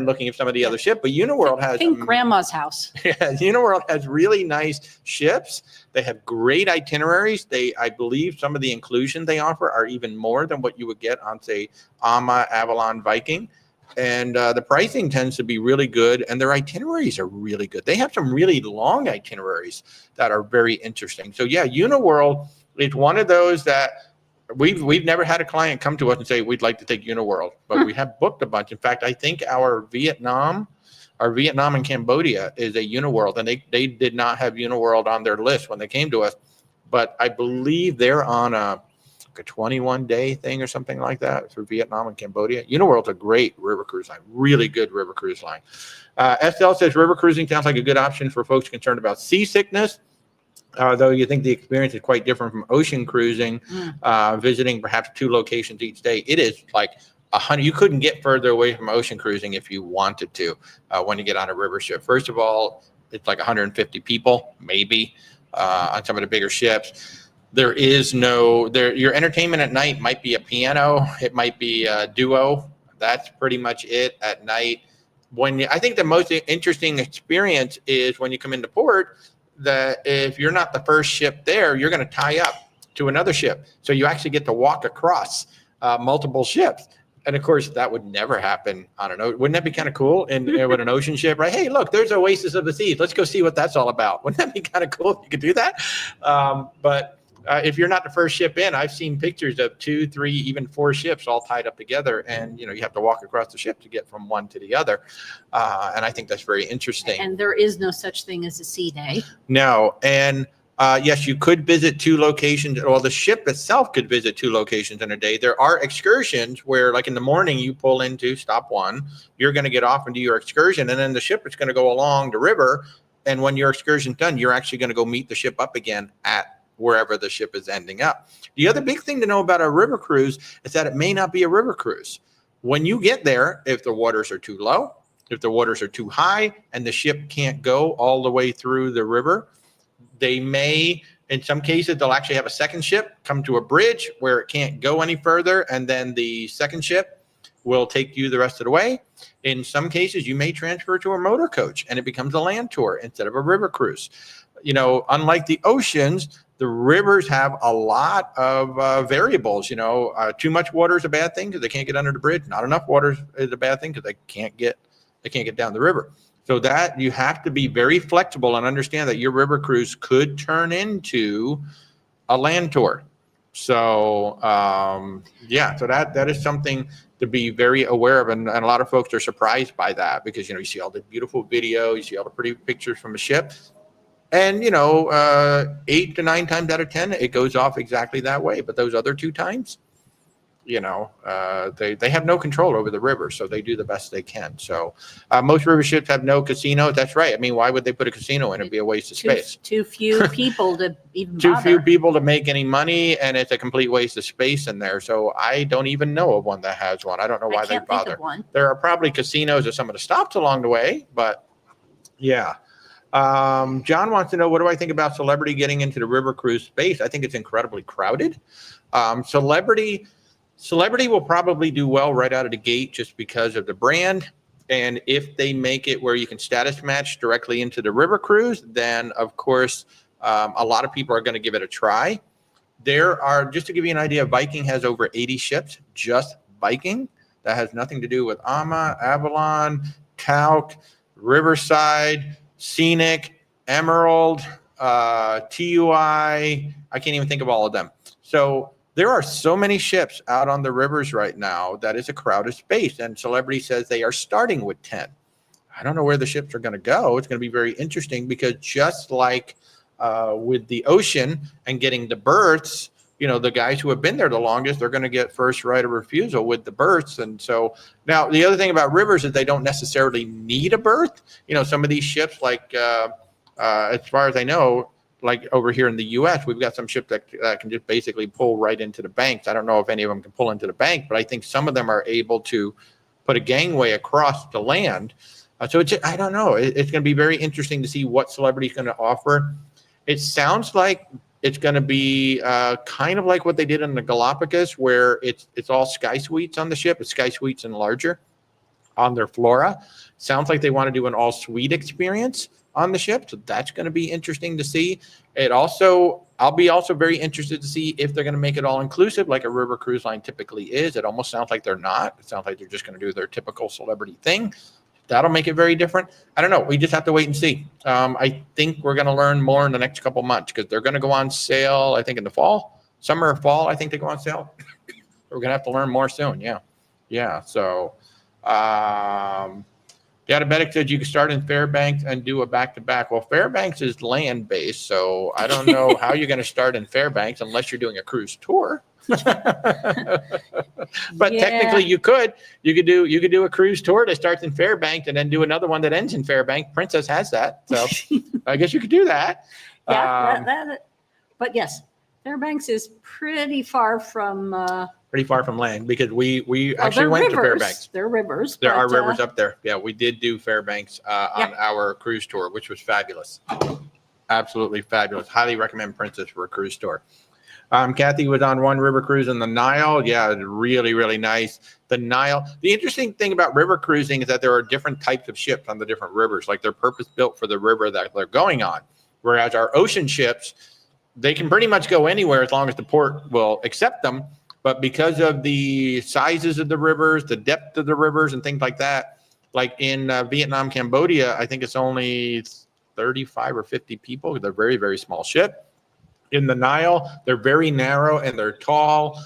looking of some of the other ships. But Uniworld has, I think grandma's house. Yeah, Uniworld has really nice ships. They have great itineraries. I believe some of the inclusions they offer are even more than what you would get on, say, Ama, Avalon, Viking. And the pricing tends to be really good, and their itineraries are really good. They have some really long itineraries that are very interesting. So yeah, Uniworld is one of those that we've never had a client come to us and say we'd like to take Uniworld, but we have booked a bunch. In fact, I think our Vietnam and Cambodia is a Uniworld, and they did not have Uniworld on their list when they came to us, but I believe they're on a 21-day thing or something like that for Vietnam and Cambodia. Uniworld's a great river cruise line, really good river cruise line. SL says river cruising sounds like a good option for folks concerned about seasickness. Though you think the experience is quite different from ocean cruising, visiting perhaps 2 locations each day. It is like 100. You couldn't get further away from ocean cruising if you wanted to when you get on a river ship. First of all, it's like 150 people, maybe, on some of the bigger ships. There is your entertainment at night might be a piano. It might be a duo. That's pretty much it at night. I think the most interesting experience is when you come into port, that if you're not the first ship there, you're going to tie up to another ship. So you actually get to walk across multiple ships. And of course, that would never happen on an ocean. Wouldn't that be kind of cool? And with an ocean ship, right? Hey, look, there's Oasis of the Seas. Let's go see what that's all about. Wouldn't that be kind of cool if you could do that? But if you're not the first ship in, I've seen pictures of 2, 3, even 4 ships all tied up together, and you have to walk across the ship to get from one to the other. And I think that's very interesting. And there is no such thing as a sea day. No, and yes, you could visit 2 locations. Well, the ship itself could visit 2 locations in a day. There are excursions where, like in the morning, you pull into stop 1. You're going to get off and do your excursion, and then the ship is going to go along the river. And when your excursion's done, you're actually going to go meet the ship up again at wherever the ship is ending up. The other big thing to know about a river cruise is that it may not be a river cruise. When you get there, if the waters are too low, if the waters are too high, and the ship can't go all the way through the river, they may, in some cases, they'll actually have a second ship come to a bridge where it can't go any further, and then the second ship will take you the rest of the way. In some cases, you may transfer to a motor coach, and it becomes a land tour instead of a river cruise. Unlike the oceans, the rivers have a lot of variables. Too much water is a bad thing because they can't get under the bridge. Not enough water is a bad thing because they can't get down the river. So that you have to be very flexible and understand that your river cruise could turn into a land tour. So so that is something to be very aware of, and a lot of folks are surprised by that because you see all the beautiful video, you see all the pretty pictures from a ship, and 8 to 9 times out of 10 it goes off exactly that way. But those other 2 times, they have no control over the river, so they do the best they can. So most river ships have no casinos. That's right. I mean, why would they put a casino in? It'd be a waste of space. Too few people to even Too bother. few people to make any money, and it's a complete waste of space in there. So I don't even know of one that has one. I don't know why they bother. There are probably casinos at some of the stops along the way, but yeah. John wants to know, what do I think about celebrity getting into the river cruise space? I think it's incredibly crowded. Celebrity will probably do well right out of the gate just because of the brand. And if they make it where you can status match directly into the river cruise, then of course, a lot of people are going to give it a try. There are, just to give you an idea, Viking has over 80 ships, just Viking. That has nothing to do with Ama, Avalon, Talc, Riverside, Scenic, Emerald, TUI. I can't even think of all of them. So there are so many ships out on the rivers right now that is a crowded space, and Celebrity says they are starting with 10. I don't know where the ships are going to go. It's going to be very interesting because just like with the ocean and getting the berths, the guys who have been there the longest, they're going to get first right of refusal with the berths. And so now the other thing about rivers is they don't necessarily need a berth. Some of these ships, like as far as I know, like over here in the U.S., we've got some ships that can just basically pull right into the banks. I don't know if any of them can pull into the bank, but I think some of them are able to put a gangway across the land. So I don't know. It's going to be very interesting to see what Celebrity is going to offer. It sounds like it's going to be kind of like what they did in the Galapagos, where it's all sky suites on the ship. It's sky suites and larger on their flora. Sounds like they want to do an all suite experience on the ship, so that's going to be interesting to see. I'll be also very interested to see if they're going to make it all inclusive, like a river cruise line typically is. It almost sounds like they're not. It sounds like they're just going to do their typical Celebrity thing. That'll make it very different. I don't know. We just have to wait and see. I think we're going to learn more in the next couple months because they're going to go on sale, I think, in the fall, summer or fall. I think they go on sale. We're going to have to learn more soon. Yeah. So, Diabetic said you can start in Fairbanks and do a back-to-back. Well, Fairbanks is land-based, so I don't know how you're going to start in Fairbanks unless you're doing a cruise tour. But technically, you could do a cruise tour that starts in Fairbanks and then do another one that ends in Fairbanks. Princess has that, so I guess you could do that. But yes, Fairbanks is pretty far from land because we actually went to Fairbanks. There are rivers. There are rivers up there. Yeah, we did do Fairbanks on our cruise tour, which was fabulous. Absolutely fabulous. Highly recommend Princess for a cruise tour. Kathy was on one river cruise in the Nile. Yeah, really, really nice. The Nile. The interesting thing about river cruising is that there are different types of ships on the different rivers. Like they're purpose built for the river that they're going on. Whereas our ocean ships, they can pretty much go anywhere as long as the port will accept them. But because of the sizes of the rivers, the depth of the rivers, and things like that, like in Vietnam, Cambodia, I think it's only 35 or 50 people. They're very, very small ship. In the Nile, they're very narrow and they're tall.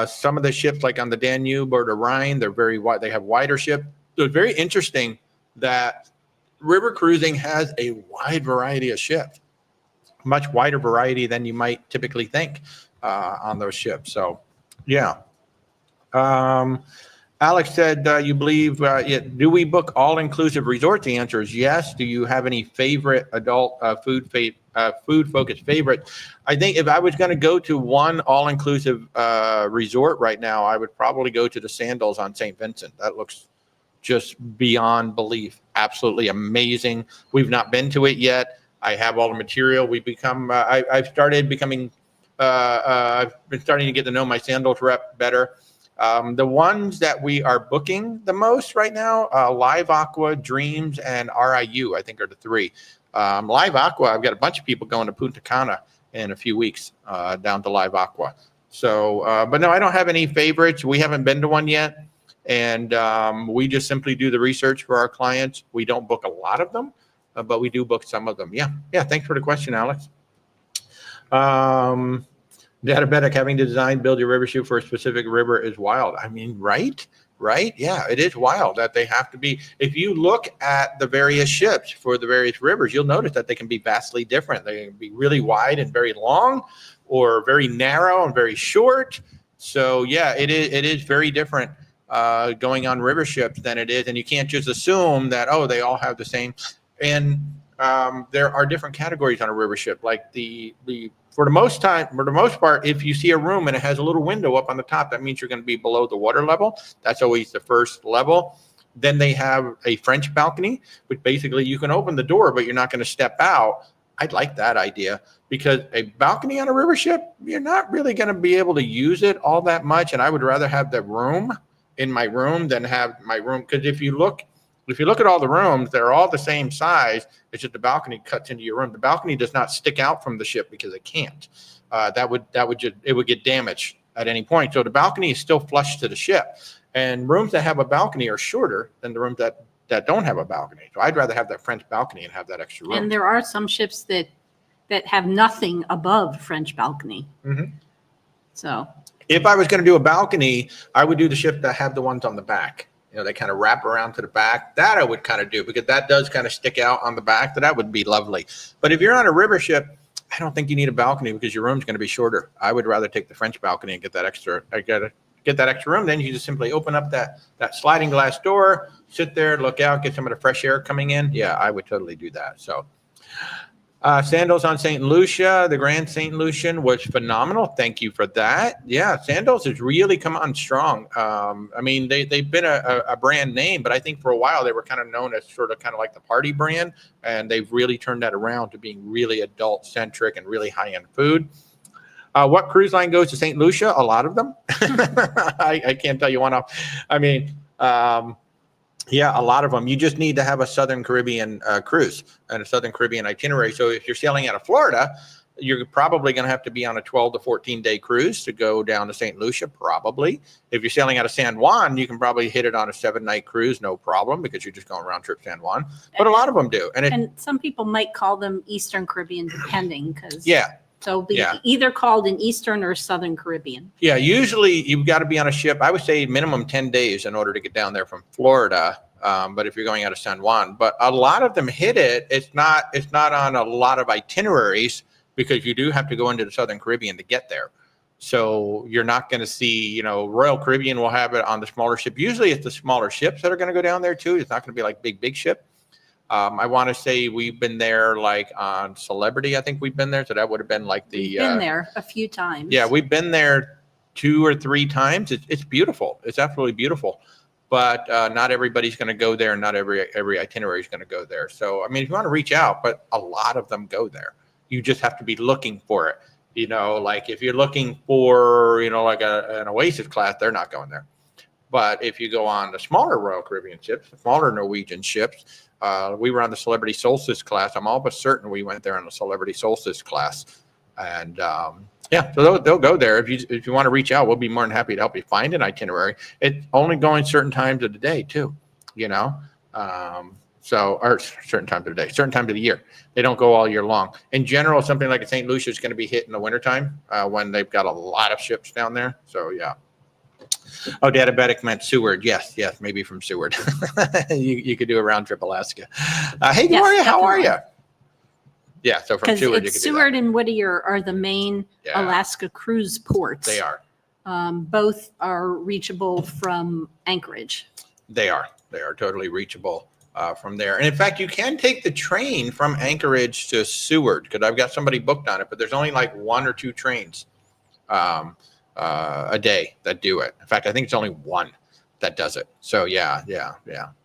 Some of the ships, like on the Danube or the Rhine, they're very wide. They have wider ships. So it's very interesting that river cruising has a wide variety of ships, much wider variety than you might typically think on those ships. So, yeah. Alex said, you believe, do we book all-inclusive resorts? The answer is yes. Do you have any favorite adult food-focused favorite? I think if I was going to go to one all-inclusive resort right now, I would probably go to the Sandals on St. Vincent. That looks just beyond belief. Absolutely amazing. We've not been to it yet. I have all the material. I've been starting to get to know my Sandals rep better. The ones that we are booking the most right now, Live Aqua, Dreams, and RIU, I think are the three. Live Aqua, I've got a bunch of people going to Punta Cana in a few weeks down to Live Aqua. So, but no, I don't have any favorites. We haven't been to one yet. And we just simply do the research for our clients. We don't book a lot of them, but we do book some of them. Yeah. Thanks for the question, Alex. Diabetic, having to design, build your river chute for a specific river is wild. I mean, right? Yeah, it is wild that they have to be. If you look at the various ships for the various rivers, you'll notice that they can be vastly different. They can be really wide and very long, or very narrow and very short. So yeah, it is very different going on river ships than it is. And you can't just assume that, oh, they all have the same. And there are different categories on a river ship. Like for the most part, if you see a room and it has a little window up on the top, that means you're going to be below the water level. That's always the first level. Then they have a French balcony, which basically you can open the door, but you're not going to step out. I'd like that idea, because a balcony on a river ship, you're not really going to be able to use it all that much. And I would rather have the room in my room than have my room. Because if you look at all the rooms, they're all the same size. It's just the balcony cuts into your room. The balcony does not stick out from the ship because it can't. It would get damaged at any point. So the balcony is still flush to the ship. And rooms that have a balcony are shorter than the rooms that don't have a balcony. So I'd rather have that French balcony and have that extra room. And there are some ships that have nothing above French balcony. Mm-hmm. So if I was going to do a balcony, I would do the ship that have the ones on the back. They kind of wrap around to the back. That I would kind of do, because that does kind of stick out on the back. That would be lovely. But if you're on a river ship, I don't think you need a balcony, because your room's going to be shorter. I would rather take the French balcony and get that extra room. Then you just simply open up that sliding glass door, sit there, look out, get some of the fresh air coming in. Yeah, I would totally do that. So Sandals on St. Lucia, the Grand St. Lucian was phenomenal. Thank you for that. Yeah, Sandals has really come on strong. I mean, they've been a brand name, but I think for a while they were kind of known as sort of like the party brand, and they've really turned that around to being really adult-centric and really high-end food. What cruise line goes to St. Lucia? A lot of them. I can't tell you one off. I mean, yeah, a lot of them. You just need to have a Southern Caribbean cruise and a Southern Caribbean itinerary. So if you're sailing out of Florida, you're probably going to have to be on a 12 to 14-day cruise to go down to St. Lucia, probably. If you're sailing out of San Juan, you can probably hit it on a 7-night cruise, no problem, because you're just going round trip San Juan. But a lot of them do. And some people might call them Eastern Caribbean, depending. Yeah. So either called an Eastern or Southern Caribbean. Yeah, usually you've got to be on a ship. I would say minimum 10 days in order to get down there from Florida. But if you're going out of San Juan, but a lot of them hit it. It's not on a lot of itineraries, because you do have to go into the Southern Caribbean to get there. So you're not going to see, Royal Caribbean will have it on the smaller ship. Usually it's the smaller ships that are going to go down there too. It's not going to be like big ship. I want to say we've been there like on Celebrity. I think we've been there. So that would have been like We've been there a few times. Yeah, we've been there 2 or 3 times. It's beautiful. It's absolutely beautiful. But not everybody's going to go there, and not every itinerary is going to go there. So, I mean, if you want to reach out, but a lot of them go there. You just have to be looking for it. Like if you're looking for, like an Oasis class, they're not going there. But if you go on the smaller Royal Caribbean ships, the smaller Norwegian ships, we were on the Celebrity Solstice class. I'm all but certain we went there on the Celebrity Solstice class. And yeah, so they'll go there. If you want to reach out, we'll be more than happy to help you find an itinerary. It's only going certain times of the day too, or certain times of the day, certain times of the year. They don't go all year long. In general, something like a St. Lucia is going to be hit in the wintertime when they've got a lot of ships down there. So yeah. Oh, Diabetic meant Seward. Yes, maybe from Seward. you could do a round trip Alaska. Hey, Gloria, how are you? Yeah, so from Seward, you could do Seward and Whittier are the main Alaska cruise ports. They are. Both are reachable from Anchorage. They are totally reachable from there. And in fact, you can take the train from Anchorage to Seward, because I've got somebody booked on it, but there's only like 1 or 2 trains a day that do it. In fact, I think it's only 1 that does it. So yeah.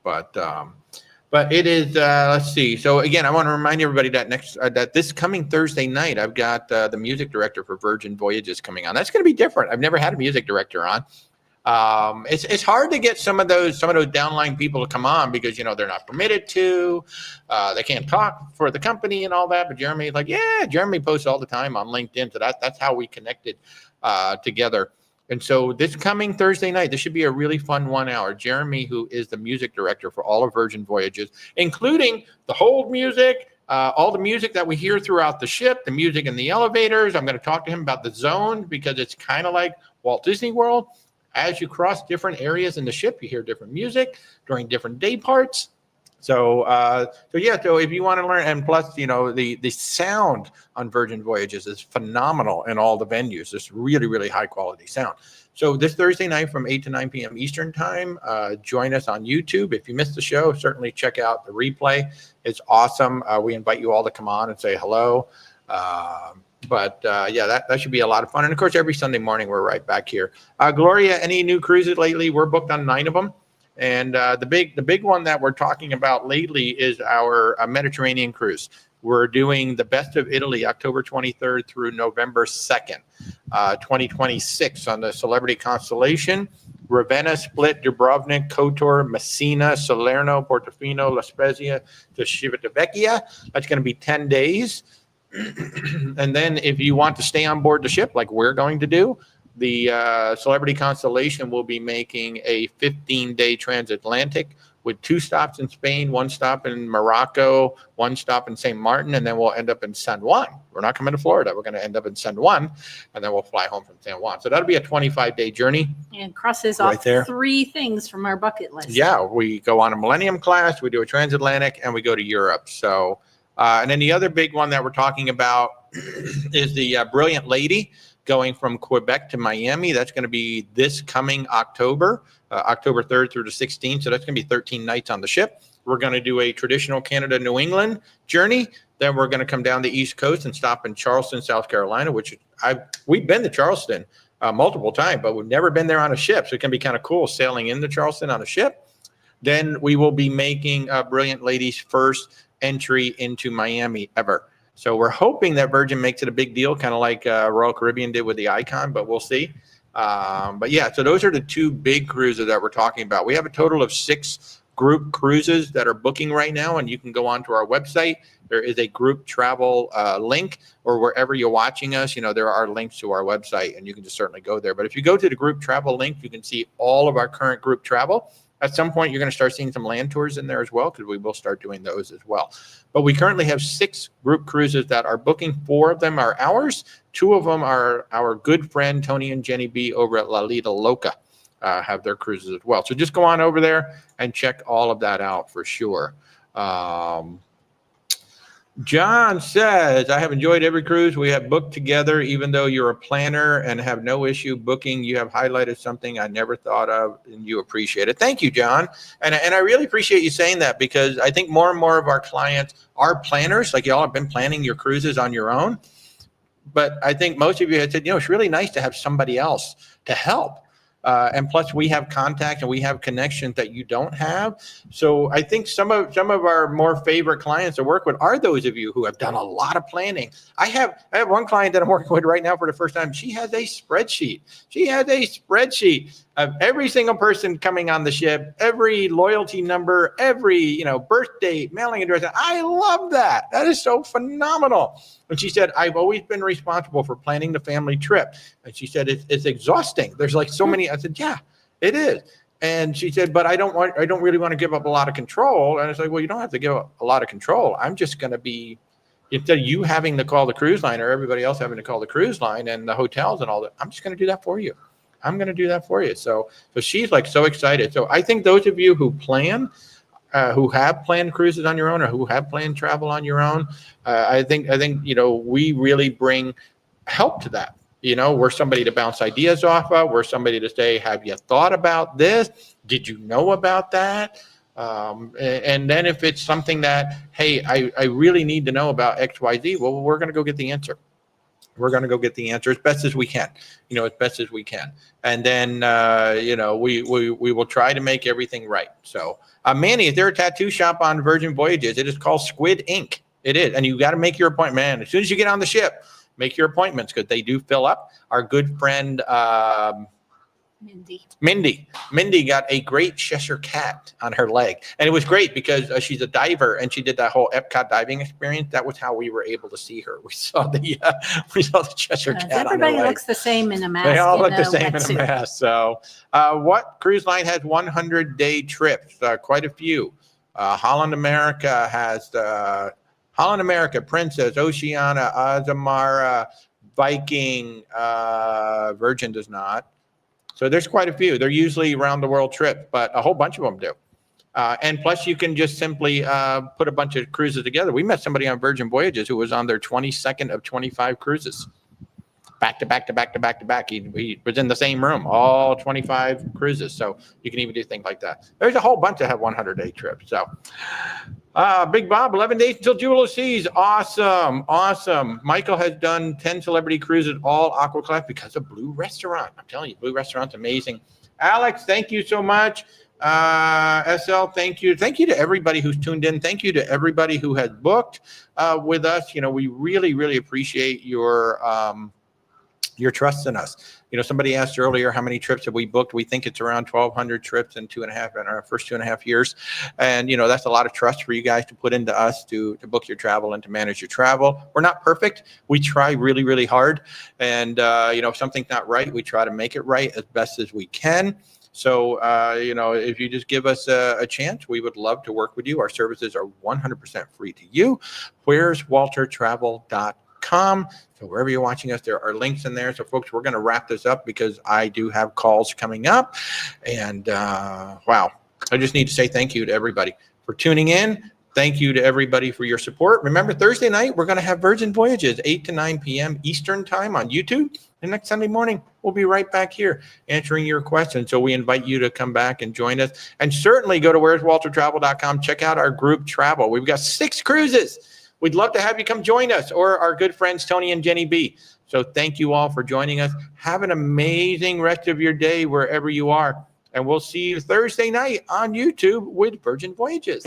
But it is, let's see. So again, I want to remind everybody that this coming Thursday night, I've got the music director for Virgin Voyages coming on. That's going to be different. I've never had a music director on. It's hard to get some of those downline people to come on, because they're not permitted to. They can't talk for the company and all that. But Jeremy posts all the time on LinkedIn. So that's how we connected together. And so this coming Thursday night, this should be a really fun 1 hour. Jeremy, who is the music director for all of Virgin Voyages, including the hold music, all the music that we hear throughout the ship, the music in the elevators. I'm going to talk to him about the zone because it's kind of like Walt Disney World. As you cross different areas in the ship, you hear different music during different day parts. So if you want to learn, and plus, the sound on Virgin Voyages is phenomenal in all the venues. It's really, really high quality sound. So this Thursday night from 8 to 9 p.m. Eastern time, join us on YouTube. If you missed the show, certainly check out the replay. It's awesome. We invite you all to come on and say hello. That should be a lot of fun. And of course, every Sunday morning, we're right back here. Gloria, any new cruises lately? We're booked on 9 of them. And the big one that we're talking about lately is our Mediterranean cruise. We're doing the Best of Italy, October 23rd through November 2nd, 2026 on the Celebrity Constellation. Ravenna, Split, Dubrovnik, Kotor, Messina, Salerno, Portofino, La Spezia to Civitavecchia. That's going to be 10 days. And then if you want to stay on board the ship like we're going to do, the Celebrity Constellation will be making a 15-day transatlantic with 2 stops in Spain, 1 stop in Morocco, 1 stop in St. Martin, and then we'll end up in San Juan. We're not coming to Florida. We're going to end up in San Juan, and then we'll fly home from San Juan. So that'll be a 25-day journey. And crosses off 3 things from our bucket list. Yeah, we go on a Millennium class, we do a transatlantic, and we go to Europe. So, and then the other big one that we're talking about is the Brilliant Lady, going from Quebec to Miami. That's going to be this coming October, October 3rd through the 16th. So that's going to be 13 nights on the ship. We're going to do a traditional Canada, New England journey. Then we're going to come down the East Coast and stop in Charleston, South Carolina, which we've been to Charleston multiple times, but we've never been there on a ship. So it can be kind of cool sailing into Charleston on a ship. Then we will be making Brilliant Lady's first entry into Miami ever. So we're hoping that Virgin makes it a big deal, kind of like Royal Caribbean did with the Icon, but we'll see. So those are the 2 big cruises that we're talking about. We have a total of 6 group cruises that are booking right now, and you can go onto our website. There is a group travel link, or wherever you're watching us, there are links to our website, and you can just certainly go there. But if you go to the group travel link, you can see all of our current group travel. At some point, you're going to start seeing some land tours in there as well, because we will start doing those as well. But we currently have 6 group cruises that are booking. 4 of them are ours. 2 of them are our good friend Tony and Jenny B over at Lido, Loca, have their cruises as well. So just go on over there and check all of that out for sure. John says, I have enjoyed every cruise we have booked together. Even though you're a planner and have no issue booking, you have highlighted something I never thought of, and you appreciate it. Thank you, John. And I really appreciate you saying that, because I think more and more of our clients are planners. Like y'all have been planning your cruises on your own. But I think most of you had said, it's really nice to have somebody else to help. And plus, we have contacts and we have connections that you don't have. So I think some of our more favorite clients to work with are those of you who have done a lot of planning. I have one client that I'm working with right now for the first time. She has a spreadsheet. She has a spreadsheet of every single person coming on the ship, every loyalty number, every birth date, mailing address. I love that. That is so phenomenal. And she said, I've always been responsible for planning the family trip. And she said, it's exhausting. There's like so many. I said, yeah, it is. And she said, but I don't really want to give up a lot of control. And it's like, well, you don't have to give up a lot of control. I'm just going to be, instead of you having to call the cruise line or everybody else having to call the cruise line and the hotels and all that, I'm just going to do that for you. I'm going to do that for you. So she's like so excited. So I think those of you who plan, who have planned cruises on your own or who have planned travel on your own, I think we really bring help to that. We're somebody to bounce ideas off of. We're somebody to say, have you thought about this? Did you know about that? And then if it's something that, hey, I really need to know about XYZ, well, we're going to go get the answer. We're going to go get the answer as best as we can, as best as we can. And then, we will try to make everything right. So, Manny, is there a tattoo shop on Virgin Voyages? It is called Squid Ink. It is. And you got to make your appointment. Man, as soon as you get on the ship, make your appointments because they do fill up. Our good friend, Mindy got a great Cheshire cat on her leg. And it was great because she's a diver and she did that whole Epcot diving experience. That was how we were able to see her. We saw the Cheshire cat on her leg. Everybody looks the same in a mask. They all look the same in a mask. So what cruise line has 100-day trips? Quite a few. Holland America has Holland America, Princess, Oceania, Azamara, Viking, Virgin does not. So there's quite a few. They're usually around the world trip, but a whole bunch of them do. And plus you can just simply put a bunch of cruises together. We met somebody on Virgin Voyages who was on their 22nd of 25 cruises. Back to back to back to back to back. He was in the same room, all 25 cruises. So you can even do things like that. There's a whole bunch that have 100-day trips. So Big Bob, 11 days until Jewel of Seas. Awesome. Awesome. Michael has done 10 celebrity cruises, all Aqua Class because of Blue Restaurant. I'm telling you, Blue Restaurant's amazing. Alex, thank you so much. SL, thank you. Thank you to everybody who's tuned in. Thank you to everybody who has booked with us. You know, we really, really appreciate your trust in us. You know, somebody asked earlier, how many trips have we booked? We think it's around 1,200 trips in our first 2.5 years. And, you know, that's a lot of trust for you guys to put into us to book your travel and to manage your travel. We're not perfect. We try really, really hard. And, you know, if something's not right, we try to make it right as best as we can. So, you know, if you just give us a chance, we would love to work with you. Our services are 100% free to you. Where's WalterTravel.com. So wherever you're watching us, there are links in there. So folks, we're going to wrap this up because I do have calls coming up. And wow, I just need to say thank you to everybody for tuning in. Thank you to everybody for your support. Remember, Thursday night, we're going to have Virgin Voyages, 8 to 9 p.m. Eastern time on YouTube. And next Sunday morning, we'll be right back here answering your questions. So we invite you to come back and join us. And certainly go to where'swaltertravel.com. Check out our group travel. We've got 6 cruises. We'd love to have you come join us, or our good friends Tony and Jenny B. So thank you all for joining us. Have an amazing rest of your day wherever you are. And we'll see you Thursday night on YouTube with Virgin Voyages.